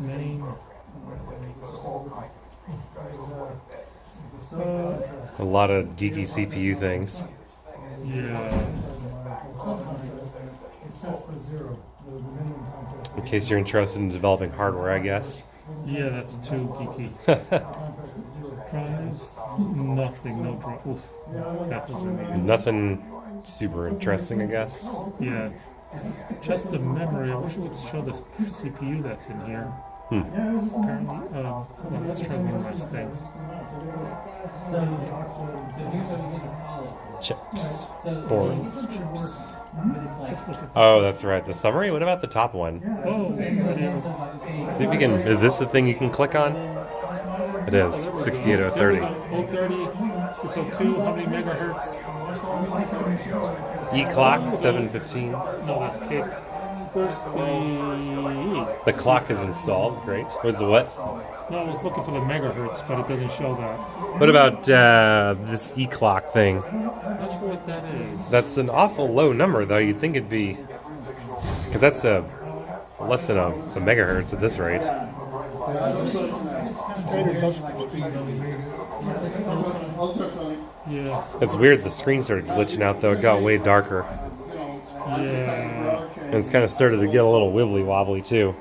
Name. A lot of geeky CPU things. Yeah. In case you're interested in developing hardware, I guess. Yeah, that's too geeky. Drives? Nothing, no drive. Oof. That doesn't mean Nothing super interesting, I guess. yeah. Just the memory. I wish it would show the CPU that's in here. Apparently, well, let's try to memorize thing. So here's what we get to follow. Chips. So Boards. Chips. Let's look at Oh, that's right. The summary? What about the top one? Oh, See if you can. Is this the thing you can click on? It is. 68030. 030, 602, how many megahertz? E clock 715. No, that's kick. Where's the... The clock is installed. Great. Where's the what? No, I was looking for the megahertz, but it doesn't show that. What about this E clock thing? Not sure what that is. That's an awful low number, though. You'd think it'd be, because that's less than a megahertz at this rate. Standard bus speed on the Amiga. Ultrasonic. Yeah. It's weird. The screen started glitching out though. It got way darker. Yeah. And it's kind of started to get a little wibbly wobbly too.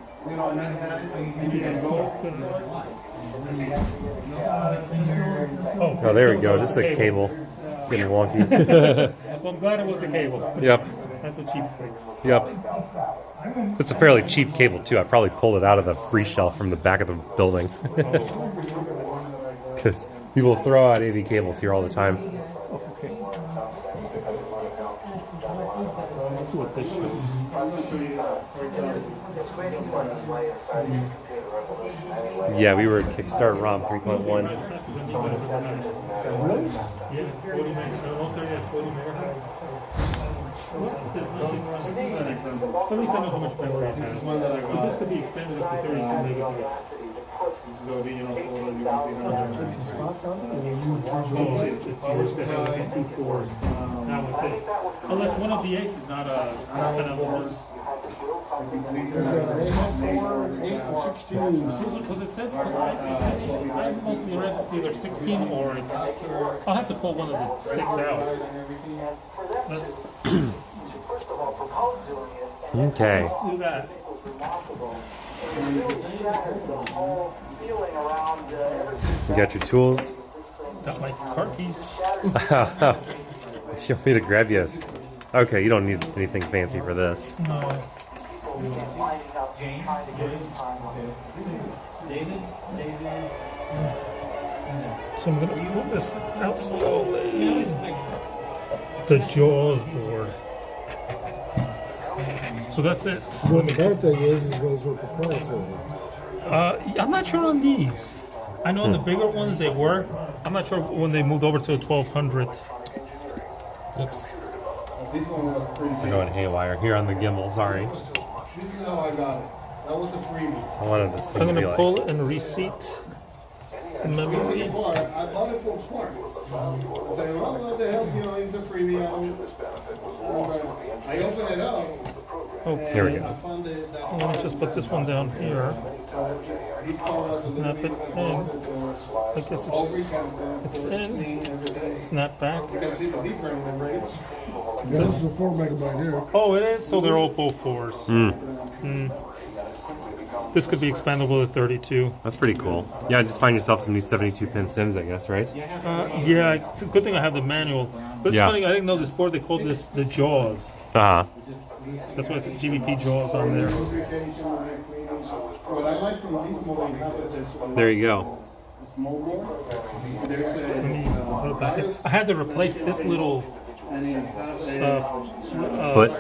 Oh, there we go. Just the cable getting wonky. Well, I'm glad it was the cable. Yep. That's a cheap fix. Yep. It's a fairly cheap cable too. I probably pulled it out of the free shelf from the back of the building. Because people throw out AV cables here all the time. Okay. Let's see what this shows. Yeah, we were at Kickstart ROM 3.1. Yeah, 40 megahertz. 40 megahertz. Somebody tell me how much memory it has. Because this could be extended up to 32 megabytes. Oh, it's worse to have like 2 cores. Now with this. Unless one of the 8s is not a kind of worse. Because it said, I mostly read it's either 16 or it's. I'll have to pull one of the sticks out. Okay. Let's do that. You got your tools? Got my car keys. You want me to grab you? Okay, you don't need anything fancy for this. No. So I'm gonna pull this out slowly. The Jaws board. So that's it. Well, the bad thing is those are proprietary. I'm not sure on these. I know on the bigger ones they were. I'm not sure when they moved over to the 1200. Oops. This one was pretty We're going haywire here on the gimbal, sorry. This is how I got it. That was a freebie. I wanted this thing I'm to be gonna like... pull and reseat the memory. I bought it for parts. I said, well, what the hell, it's a freebie. I opened it up. Oh, here we go. I found it. I'm gonna just put this one down here. Snap it in. I guess it's in. Snap back. You can see the difference already. This is a 4 megabyte here. Oh, it is? So they're all both 4s. This could be expandable to 32. That's pretty cool. Yeah, just find yourself some new 72-pin Sims, I guess, right? Yeah, it's a good thing I have the manual. But it's funny, I didn't know this board, they called this the Jaws. Uh-huh. That's why it's a GBP Jaws on there. What I like from these models, you have this There you go. small board. There's I had to replace this little foot.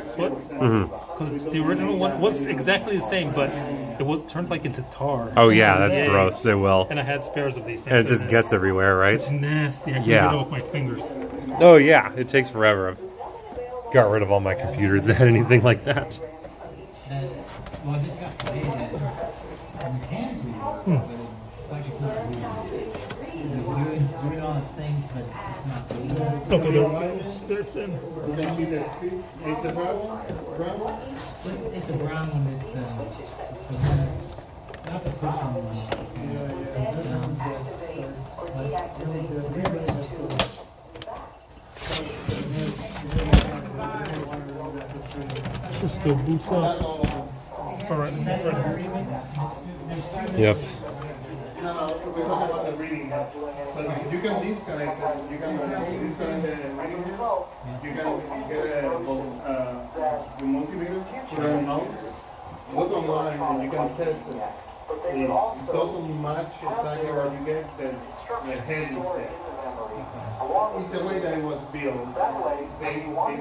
Because the original one was exactly the same, but it was turned like into tar. Oh yeah, that's gross. It will. And I had spares of these things. And it just gets everywhere, right? It's nasty. I can't get it off my fingers. Oh yeah, it takes forever. I've got rid of all my computers that had anything like that. Well, I just got to say that mechanically, but it's like it's not weird. It's doing all its things, but it's just not weird. Okay, there it's in. You can see the street. It's a brown one? It's a brown one. It's the one, not the pushing one. This still boots up. Alright. Yep. No, we're talking about the reading. So you can disconnect it. You can disconnect the reading. You can get a multimeter, put it on mouse, look online, and you can test it. If it doesn't match exactly what you get, then the head is there. It's the way that it was built. They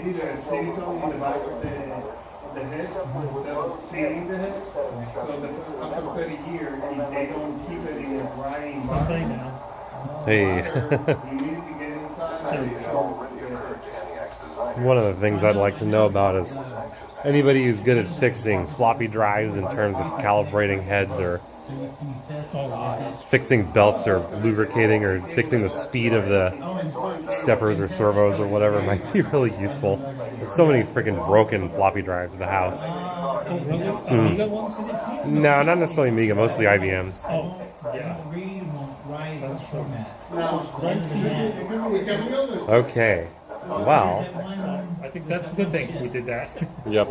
did a silicone in the back of the head instead of sealing the head. So that after 30 years, if they don't keep it in a dry environment, Hey. you need to get inside. One of the things I'd like to know about is anybody who's good at fixing floppy drives in terms of calibrating heads or fixing belts or lubricating or fixing the speed of the steppers or servos or whatever might be really useful. There's so many freaking broken floppy drives in the house. Oh, really? Amiga ones? No, not necessarily Amiga, mostly IBMs. Oh, yeah. format. Okay. Wow. I think that's a good thing we did that. Yep.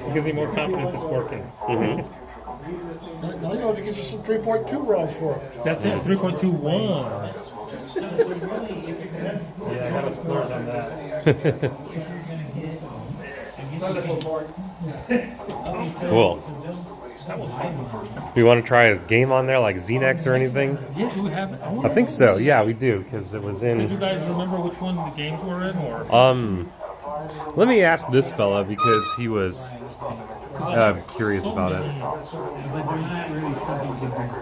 It gives me more confidence it's working. Mm-hmm. Now you have to get you some 3.2 ROMs for it. That's it, 3.21. Yeah, I got a splurge on that. Cool. That was fun. Do you want to try a game on there like Xenex or anything? Yeah, do we have it? I think so. Yeah, we do because it was Did you in. guys remember which one the games were in, or? Let me ask this fella because he was curious about it. But they're not really something different.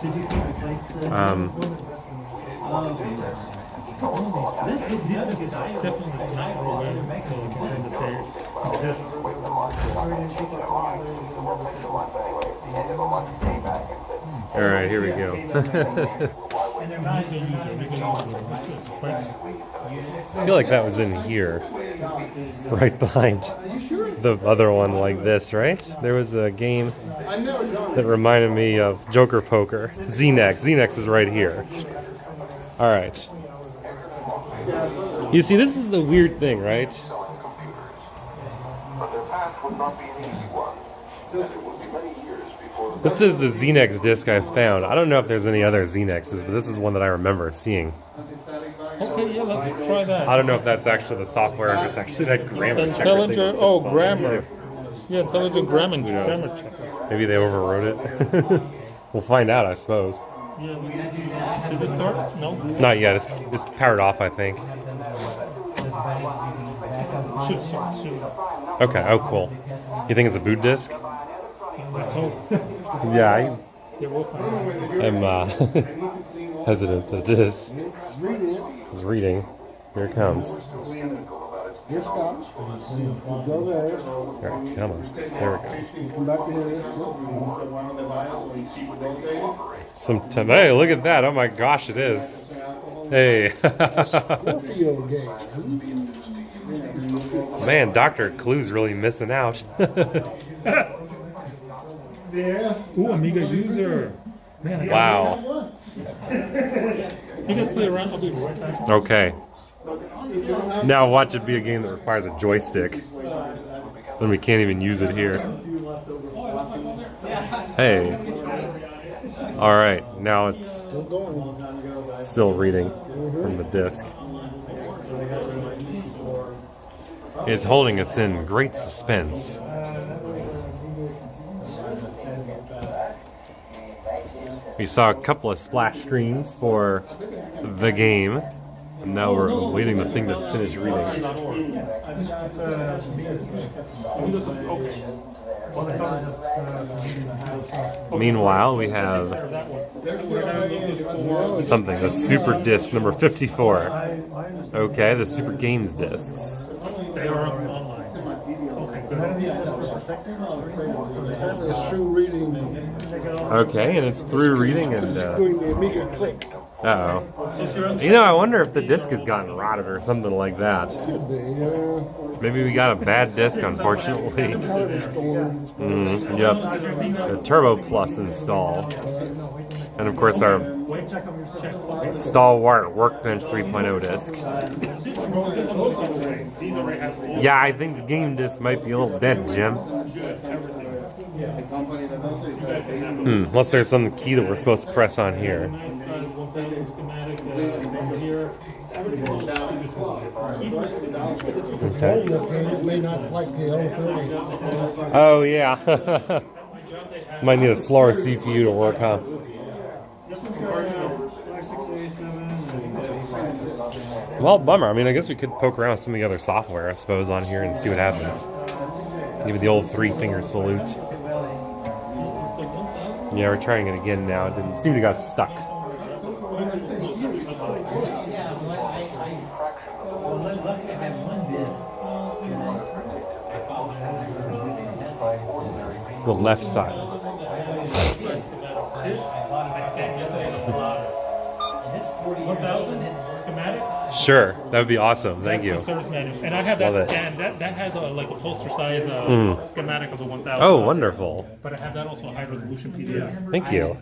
Did you replace the? Oh, okay. This is Definitely not rolling, that they exist. All right, here we go. And they're not. I feel like that was in here, right behind the other one like this, right? There was a game that reminded me of Joker Poker. Xenex. Xenex is right here. All right. You see, this is the weird thing, right? This is the Xenex disc I found. I don't know if there's any other Xenexes, but this is one that I remember seeing. Okay, yeah, let's try that. I don't know if that's actually the software or if it's actually that grammar checker thing. Intelligent, that oh, sits on grammar. there, too. Yeah, intelligent grammar knows? checker. Maybe they overwrote it. We'll find out, I suppose. Yeah, did it start? No? Not yet. It's powered off, I think. Should start soon. Okay. Oh, cool. You think it's a boot disc? Let's hope. Yeah, Yeah, we'll find out. I'm hesitant that it is. It's reading. Here it comes. Here stops. You go there. All right, come on. There we go. You come back to here. Hey, look at that. Oh my gosh, it is. Hey. Scorpio game. Man, Dr. Clue's really missing out. Ooh, Amiga user. Man, I Wow. You guys play around. I'll be right back. Okay. Now watch it be a game that requires a joystick. Then we can't even use it here. Hey. Alright, now it's Still going. still reading from the disc. It's holding us in great suspense. We saw a couple of splash screens for the game, and now we're waiting the thing to finish reading. Meanwhile, we have something, the Super Disc number 54. Okay, the Super Games discs. They are online. Apparently it's through reading. Okay, and it's through reading and Doing the Amiga click. uh-oh. You know, I wonder if the disc has gotten rotted or something like that. Could be, yeah. Maybe we got a bad disc, unfortunately. How it was stored. Yep. The Turbo Plus installed. And of course our stalwart Workbench 3.0 disc. Yeah, I think the game disc might be a little dead, Jim. Unless there's some key that we're supposed to press on here. Okay. Enough games may not like the L30. Oh, yeah. Might need a slower CPU to work, huh? This one's got 5687. Well, bummer. I mean, I guess we could poke around with some of the other software, I suppose, on here and see what happens. Give it the old three-finger salute. Yeah, we're trying it again now. It didn't seem to got stuck. The left side. schematics. Sure, that would be awesome. Thank you. That's the service manual, and I have Love that it. scanned. That has like a poster size schematic of the 1000. Oh, wonderful. But I have that also a high resolution PDF. Thank you.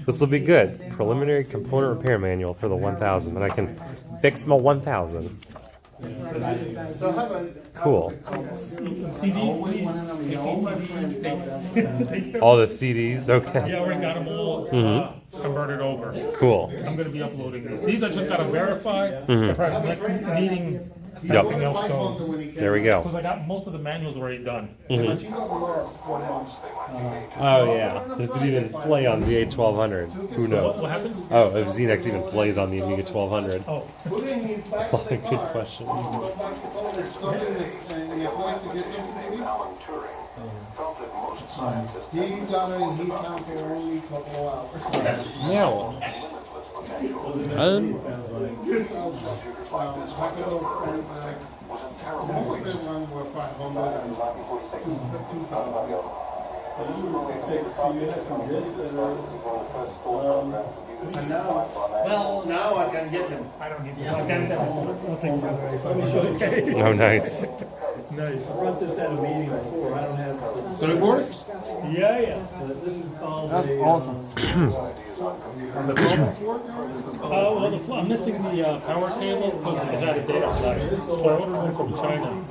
This will be good. Preliminary component repair manual for the 1000, and I can fix my 1000. So how about Cool. CDs, please. Take All the CDs, okay. Yeah, I already got them all converted over. Cool. I'm going to be uploading these. These I just got to verify. Mhm. Perhaps next meeting, Yep. everything else goes. There we go. Because I got most of the manuals already done. Mhm. Oh yeah, does it even play on the A1200? Who knows? What happened? Oh, if Xenex even plays on the Amiga 1200. Oh. A lot of good questions. He got it in his house for only a couple hours. Now, Most of them were 500 and 2,000. And now I can get them. I don't need I can get them. I'll take another Okay. oh nice. Nice. I brought this at a meeting before, I don't have. So it works? Yeah, yeah. This is called That's a, awesome. And the problems work? Well, I'm missing the power cable because it had a data flight. So I ordered one from China.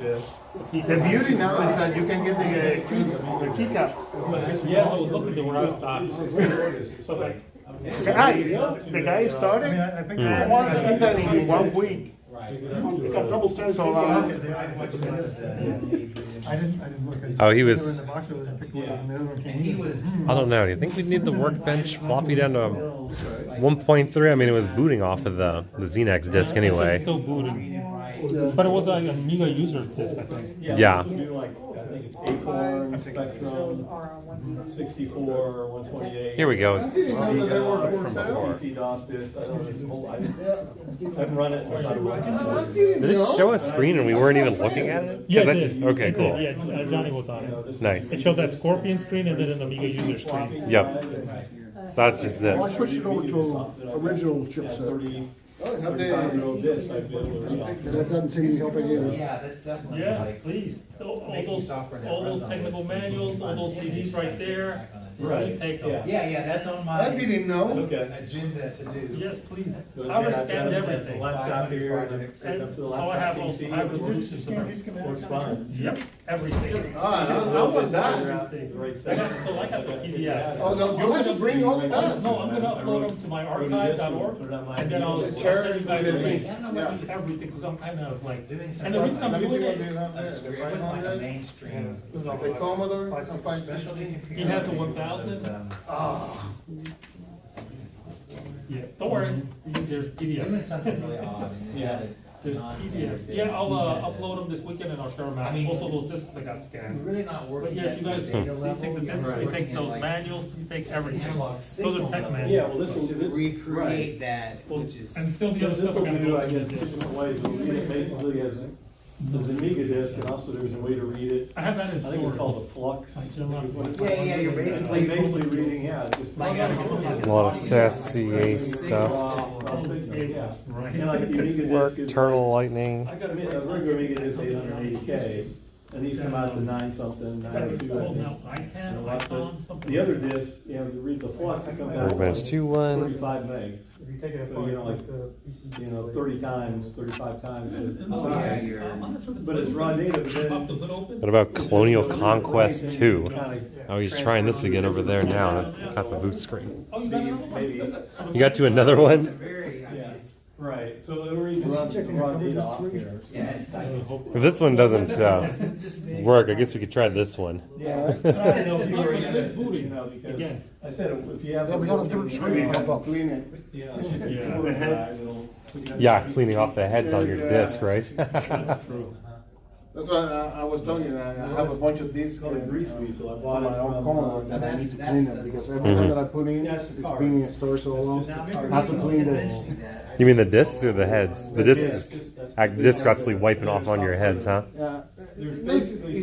The beauty now is that you can get the keycap. Yeah, I was looking to where I stopped. So like, The guy started. I think I wanted to get that in 1 week. It got double standard. So I didn't look. Oh, he They were was. in the box, or they picked one up, and the other one came in. I don't know. Do you think we'd need the workbench floppy down to 1.3? I mean, it was booting off of the Xenex disk anyway. Still booting. But it was like an Amiga user disk, I think. Yeah. do like, I think it's Acorn, Spectrum, 64, 128. Here we go. I didn't know that they were for sale. PC DOS disk, I don't know, the whole, I haven't run it, so I'm not aware. Did it show a screen and we weren't even looking at it? Yeah, 'Cause I it just, did. okay, It cool. did, yeah, Johnny was on it. Nice. It showed that Scorpion screen and then an Amiga user screen. Yep. So that's just Well, I it. switched it over to original chipset. Have they? That doesn't seem to be helping either. Yeah, that's definitely Yeah, like. please. making software that All runs those on technical this. manuals, all those CDs right there. Please take them. Yeah, that's on my I didn't know. Okay. agenda to do. Yes, please. Good. I already Yeah, scanned I've got everything. the laptop here, and projects. it's up to the So I have laptop all, PC. I have resolutions. Works fine. Yep, everything. I want that. Right I got, so I got the PDFs. Oh, no, you have to bring all that. No, I'm gonna upload them to my archive.org and then I'll Share tell it you guys with the me. link. Yeah. Everything, because I'm kind of like, Doing and some. the reason I'm Let me see doing what it, you have there. It The wasn't like a 500? mainstream. The Commodore, the 560. Specialty computer. He has the 1000. Yeah, don't worry, there's Doing PDFs. something really odd. And you had There's PDFs. Yeah, I'll upload them this weekend and I'll share them out. I mean- Also those discs I got We're scanned. really not But working. yeah, if you guys, at the data please take the level, discs, you're please take working at those like manuals, please take everything. analog Those signal are tech level. manuals. Yeah, well, this will, To recreate that, which is. And still the other this stuff I will gotta do, go I through. guess, two different ways. We'll read it basically as an Amiga disk, and also there's a way to read it. I have that in I think it's storage. called a flux. Yeah, you're basically. Basically reading, yeah, just. Like A lot of SASCA stuff. Yeah. And like the Amiga Work, disk is. Turtle Lightning. I got a regular Amiga disk 880K, and these come out to 9-something, 902, I think. The other disk, you know, to read the flux, it comes out to Workbench 2.1. 35 megs. If you take it So, apart, you know, like, the you know, 30 times, 35 times the Oh, yeah, size. you're. But it's raw data, but then. Pop the hood open. What about Colonial Conquest 2? Kinda Oh, he's trying this again over there now. Got the boot screen. Oh, you got another one? Maybe, You got to another one? Very, I mean, yeah, it's, right, so it'll read raw data off here. yeah, it's like. If this one doesn't work, I guess we could try this one. Yeah, I didn't know if you were gonna, It's booting. you know, because Again. I said, if you have. Yeah, we got a different screen pop up. Clean it. Yeah. Yeah. The heads. Yeah, cleaning off the heads on your disc, right? That's true. That's why I was telling you, I have a bunch of discs Called a grease grease, so I for bought it my own from, Commodore that I that's- need to that's clean the- them, because every time that I put in, That's the it's card. been in storage so long. I have to clean the. You mean the discs or the heads? The The discs. discs. The discs are actually wiping off on your heads, huh? Yeah, There's basically,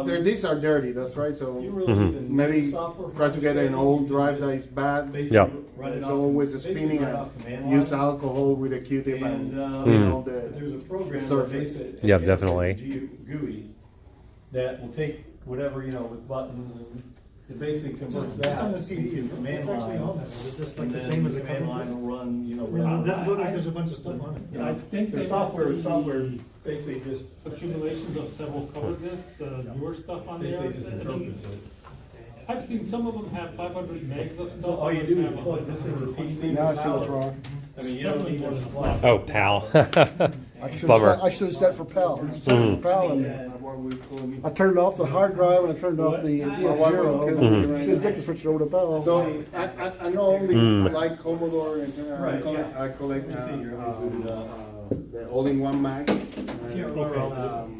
their discs are dirty, that's right, so you really even maybe software try to get an old drive that is bad. basically Yeah. run it It's off- always basically spinning run and off command use line. alcohol with a Q-tip and And, clean all there's a the program that surface. makes it. Yeah, it- definitely. it's a GUI that will take whatever, you know, with buttons and it basically converts Just on that the CD, into command it's actually line. on there, it's just like And the then same as the command cover line disc. will run, you know. Yeah, run- that look like there's a bunch of stuff on it. you know, I think their they software, have software the basically just, accumulations of several color discs, newer stuff on there. basically just interprets it. I've seen some of them have 500 megs of stuff. So all you others do have is plug this into the 100. PC. Now I see what's wrong. I mean, you don't need more than Oh, pal. I should Bummer. have set for PAL. Set for PAL, and I turned off the hard drive and I turned off the DF0. Didn't take the switch over to PAL. So I not only like Commodore and Right, I collect yeah. the all-in-one Macs Can't remember all the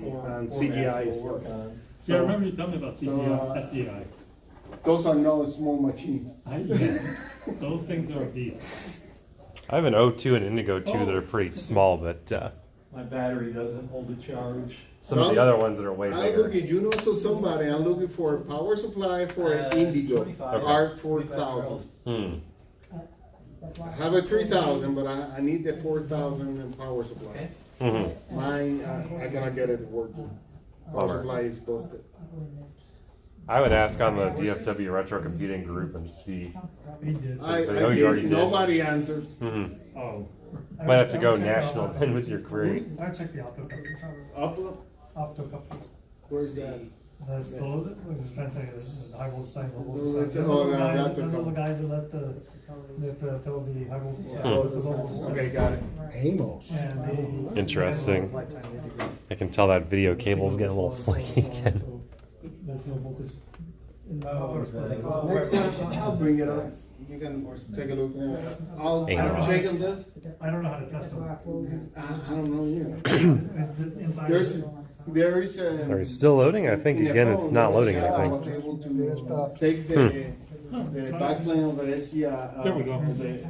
different and formats CGI we'll stuff. work on. Yeah, I remember you telling me about So, FDI. Those are no small machines. Those things are a beast. I have an O2 and Indigo 2 that are pretty small, but My battery doesn't hold a charge. some of the other ones that are way I'm bigger. looking, you know, so somebody, I'm looking for a power supply for an Indigo, 25. R4000. Hmm. I have a 3000, but I need the 4000 in power supply. Mm-hmm. Mine, I cannot get it working. Power Bummer. supply is busted. I would ask on the DFW Retro Computing group and see. He did. I know you already did, did. nobody answered. Mm-hmm. Oh. Might have to go national then with your query. I checked the opto couplers. Upload, Opto couplers. where's that? That's the, I was trying to tell you, the high voltage side, low voltage Oh, side. that's- Those oh, are the yeah, guys- that's the those are the couple. guys that tell the high voltage side, Oh, with the low voltage side. Okay, got it. Amos. And they. Interesting. Lifetime integrate. I can tell that video cable's getting a little flaky again. There's no voltage. in the Oh, power supply. okay. Next time, I'll bring it up. You can take a look. I'll check on that. I don't know how to test them. I don't know either. Inside. There is a. Are you still loading? I think in the again it's phone, not loading I was anything. able to take the backplane of the SGI. There we go.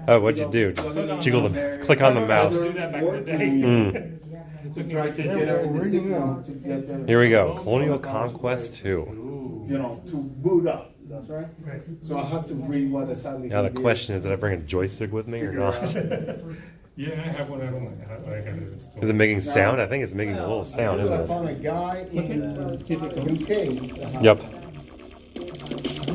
Oh, what'd you do? Just jiggle the, click on the mouse. Do that back in the day. Mm. To try to get the signal to get the. Here we go. Colonial Conquest 2. You know, to boot up. That's right. So I have to read what exactly. Now the he did. question is, did I bring a joystick with me or not? Yeah, I have one. I don't. I got it installed. Is it making sound? I think it's making a little sound, I isn't found it? a guy in See if it comes. UK. Yep.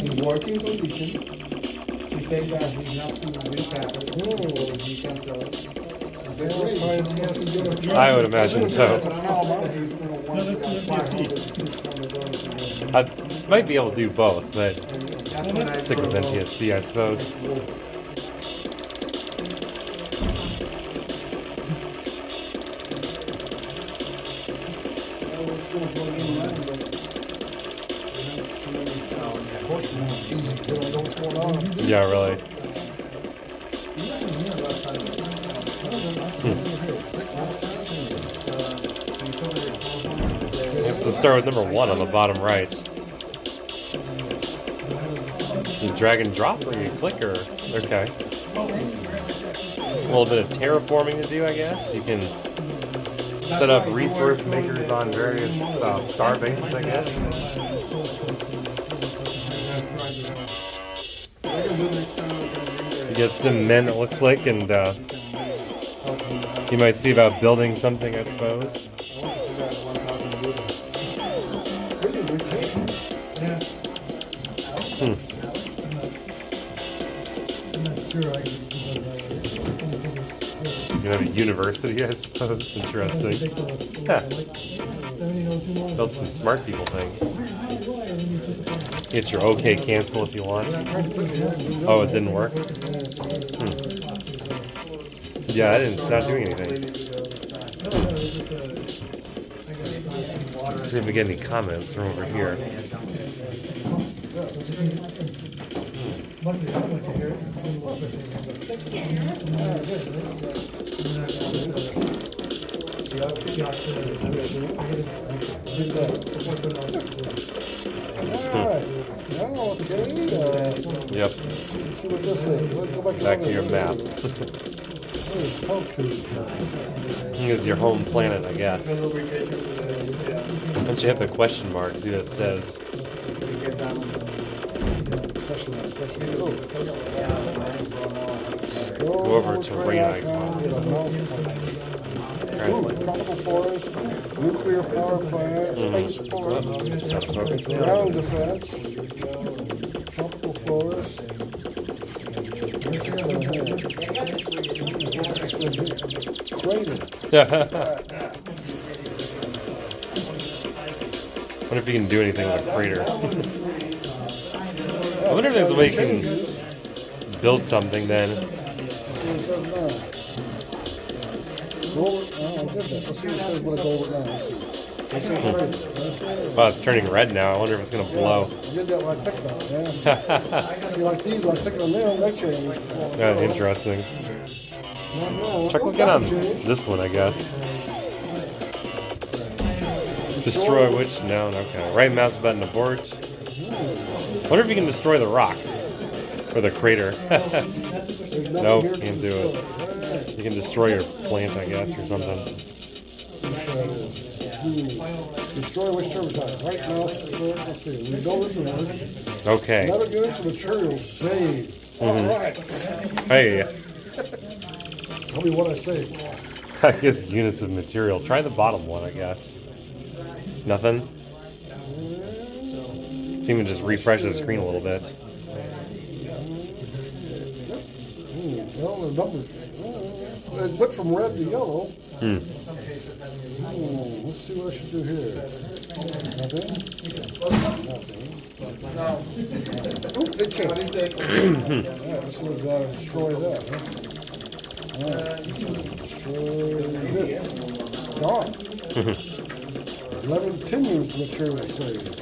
In working condition. He said that he have to recap it. Or he can sell it. I said, let's try it, yes. I would imagine so. This might be able to do both, but stick with NTSC, I suppose. Yeah, really. Let's start with number 1 on the bottom right. You drag and drop, or you click, or okay. A little bit of terraforming to do, I guess. You can set up resource makers on various star bases, I guess. You get some men, it looks like, and you might see about building something, I suppose. I'm not sure I You can have a university, I suppose. Interesting. Huh. Build some smart people things. Get your OK cancel if you want. Oh, it didn't work? Yeah, it's not doing anything. See if we get any comments from over here. Much of the other ones you hear, Alright, now, okay, Yep. let's see what this is. Let's go back Back to your map. Here's your home planet, I guess. Once you hit the question mark, see what it says. Go over to rain icon. Tropical forest, nuclear power plant, spaceport, Focus now. ground defense, tropical forest. Crater. Wonder if you can do anything with a crater. I wonder if there's a way you can build something then. Wow, it's turning red now. I wonder if it's gonna blow. Did that like this, yeah. You like these, like sticking them in, they change. That's interesting. Check again on this one, I guess. Destroy which? No, okay. Right mouse button, abort. Wonder if you can destroy the rocks. Or the crater. Nope, can't do it. You can destroy your plant, I guess, or something. Destroy which service item. Right mouse, let's see. We know this one. Okay. Another units of material saved. Alright. Hey. Tell me what I saved. I guess units of material. Try the bottom one, I guess. Nothing? Let's even just refresh the screen a little bit. Well, the numbers. It went from red to yellow. Let's see what I should do here. Nothing? Oop, it changed. Let's see if we gotta destroy that. Let's destroy this. Gone. 11, 10 units of material saved.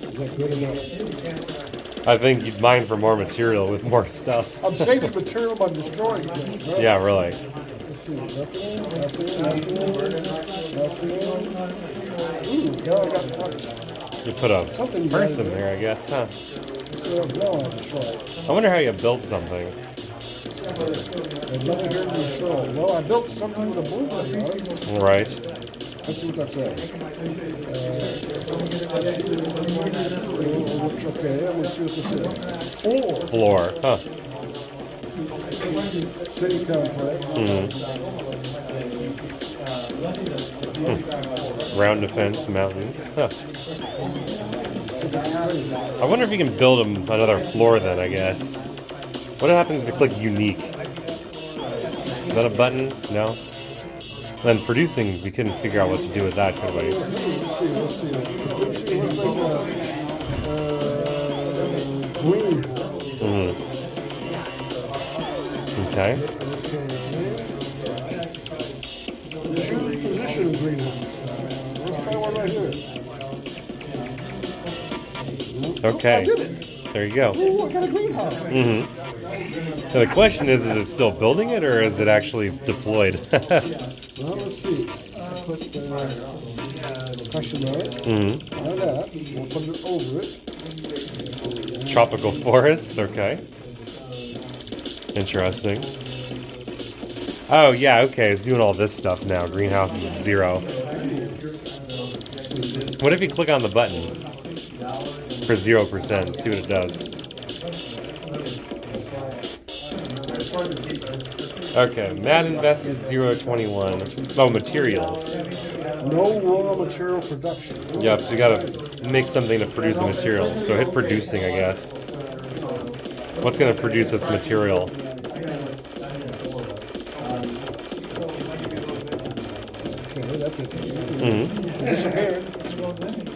Is that good enough? I think you'd mine for more material with more stuff. I'm saving material by destroying things. Right? Yeah, really. Let's see. Nothing. Ooh, now I got parts. You put a person there, I guess, huh? I wonder how you build something. There's nothing here to destroy. Well, I built something with a blueprint on it. Right. Let's see what that says. Okay, I'm going to see what this is. Floor, huh? City complex. Ground defense, mountains. Huh. I wonder if you can build another floor then, I guess. What happens if you click unique? Is that a button? No? Then producing, we couldn't figure out what to do with that, could we? Let's see. Green. Okay. Choose position greenhouse. Let's try one right here. Okay. I did it. There you go. Ooh, I got a greenhouse. So the question is it still building it or is it actually deployed? Well, let's see. Put the question mark. Like that. We'll put it over it. Tropical forest, okay. Interesting. Oh yeah, okay, it's doing all this stuff now. Greenhouse is 0. What if you click on the button for 0%? See what it does. Okay, Matt invested 0.21. Oh, materials. No raw material production. Yep, so you gotta make something to produce the material. So hit producing, I guess. What's gonna produce this material? Okay, that's interesting. It disappeared.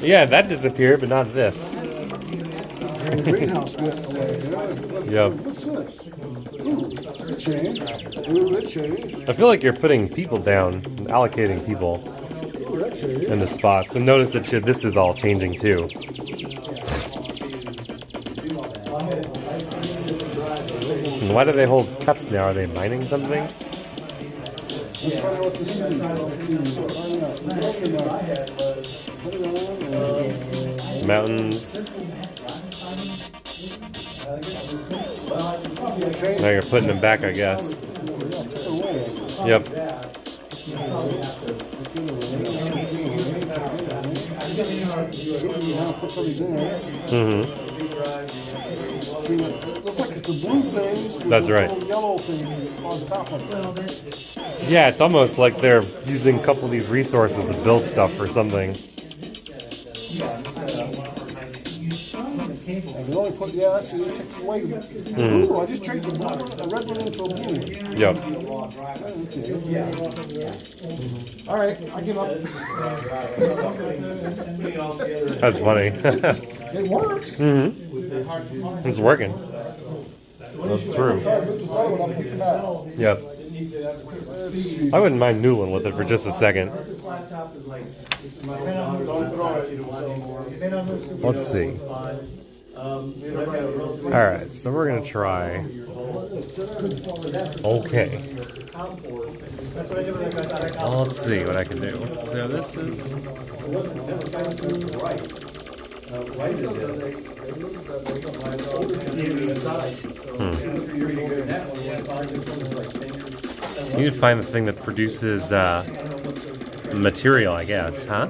Yeah, that disappeared, but not this. And the greenhouse went away. Yep. What's this? Ooh, it changed. Ooh, it changed. I feel like you're putting people down, allocating people Ooh, that changed. into spots. And notice that this is all changing too. And why do they hold cups now? Are they mining something? Let's find out what this is. Find out. Put it on. Mountains. Now you're putting them back, I guess. Yep. Mm-hmm. See, it looks like it's the blue things. With That's this right. little yellow thing on top of it. Yeah, it's almost like they're using a couple of these resources to build stuff or something. I can only put, yeah, see, it takes away. Ooh, I just changed the blue one, the red one into a blue. Yep. Okay. All right, I give up. That's funny. It works. Mm-hmm. It's working. That's true. Yep. I wouldn't mind noodling with it for just a second. Let's see. Alright, so we're going to try. Okay. Well, let's see what I can do. So this is... You need to find the thing that produces material, I guess, huh?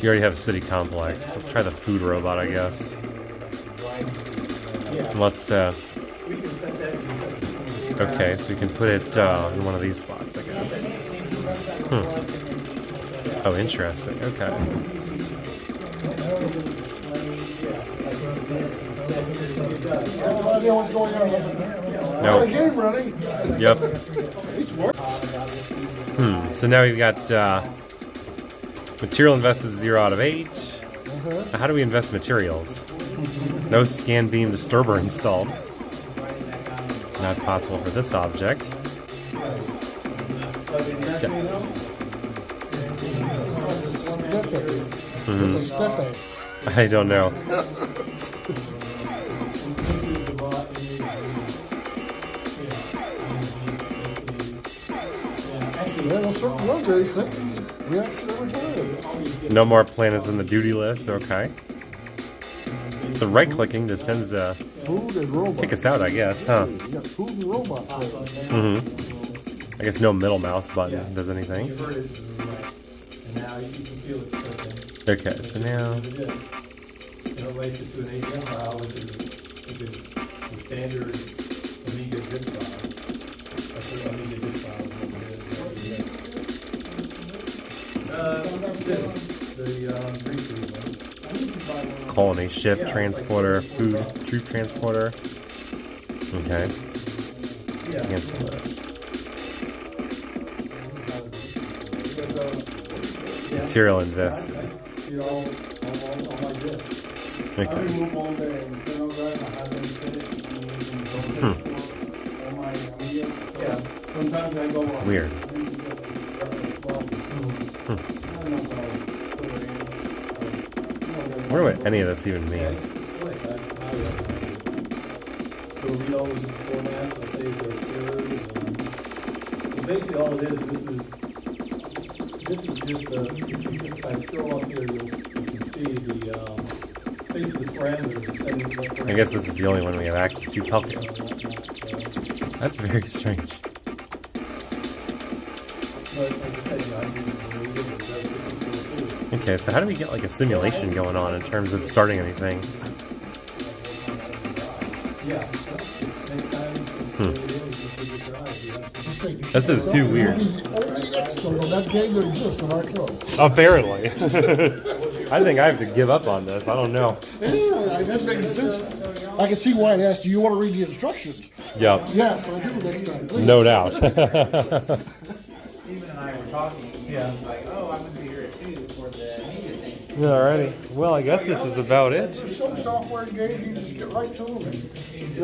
You already have a city complex. Let's try the food robot, I guess. Let's, okay, so you can put it in one of these spots, I guess. Oh, interesting. Okay. No idea what's going on. Nope. Game running. Yep. It's working. So now we've got material invested 0 out of 8. Now how do we invest materials? No scan beam disturber installed. Not possible for this object. I don't know. No more planets in the duty list, okay. So right clicking just tends to kick us out, I guess, huh? I guess no middle mouse button does anything. Okay, so now... It relates it to an ATM file, which is the standard Amiga disk file. That's what Amiga disk file is. Colony ship transporter, food troop transporter. Okay. Cancel this. Material invested. Okay. That's weird. I wonder what any of this even means. Basically, all it is, this is just the, if I scroll up here, you can see the, basically the parameters. I guess this is the only one we have access to public. That's very strange. Okay, so how do we get like a simulation going on in terms of starting anything? This is too weird. That game exists in our club. Apparently. I think I have to give up on this. I don't know. Yeah, that makes sense. I can see why it asked, do you want to read the instructions? Yep. Yes, I do next time. Please. No doubt. Stephen and I were talking. Yeah. I was like, oh, I'm going to be here at 2 for the media thing. Alrighty. Well, I guess this is about it. There's some software games you just get right to them.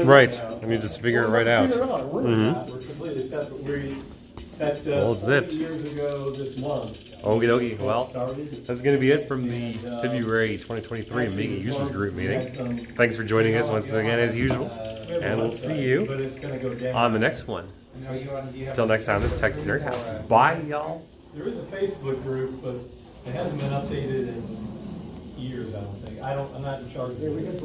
Right. And you just figure it right out. We're completely separate. Well, that's it. Years ago this month. Okie dokie. Well, that's going to be it from the February 2023 Amiga Users Group meeting. Thanks for joining us once again as usual. And we'll see you on the next one. And are you on, do you have? Till next time, this is Texas Nerd House. Bye, y'all. There is a Facebook group, but it hasn't been updated in years, I don't think. I'm not in charge of it.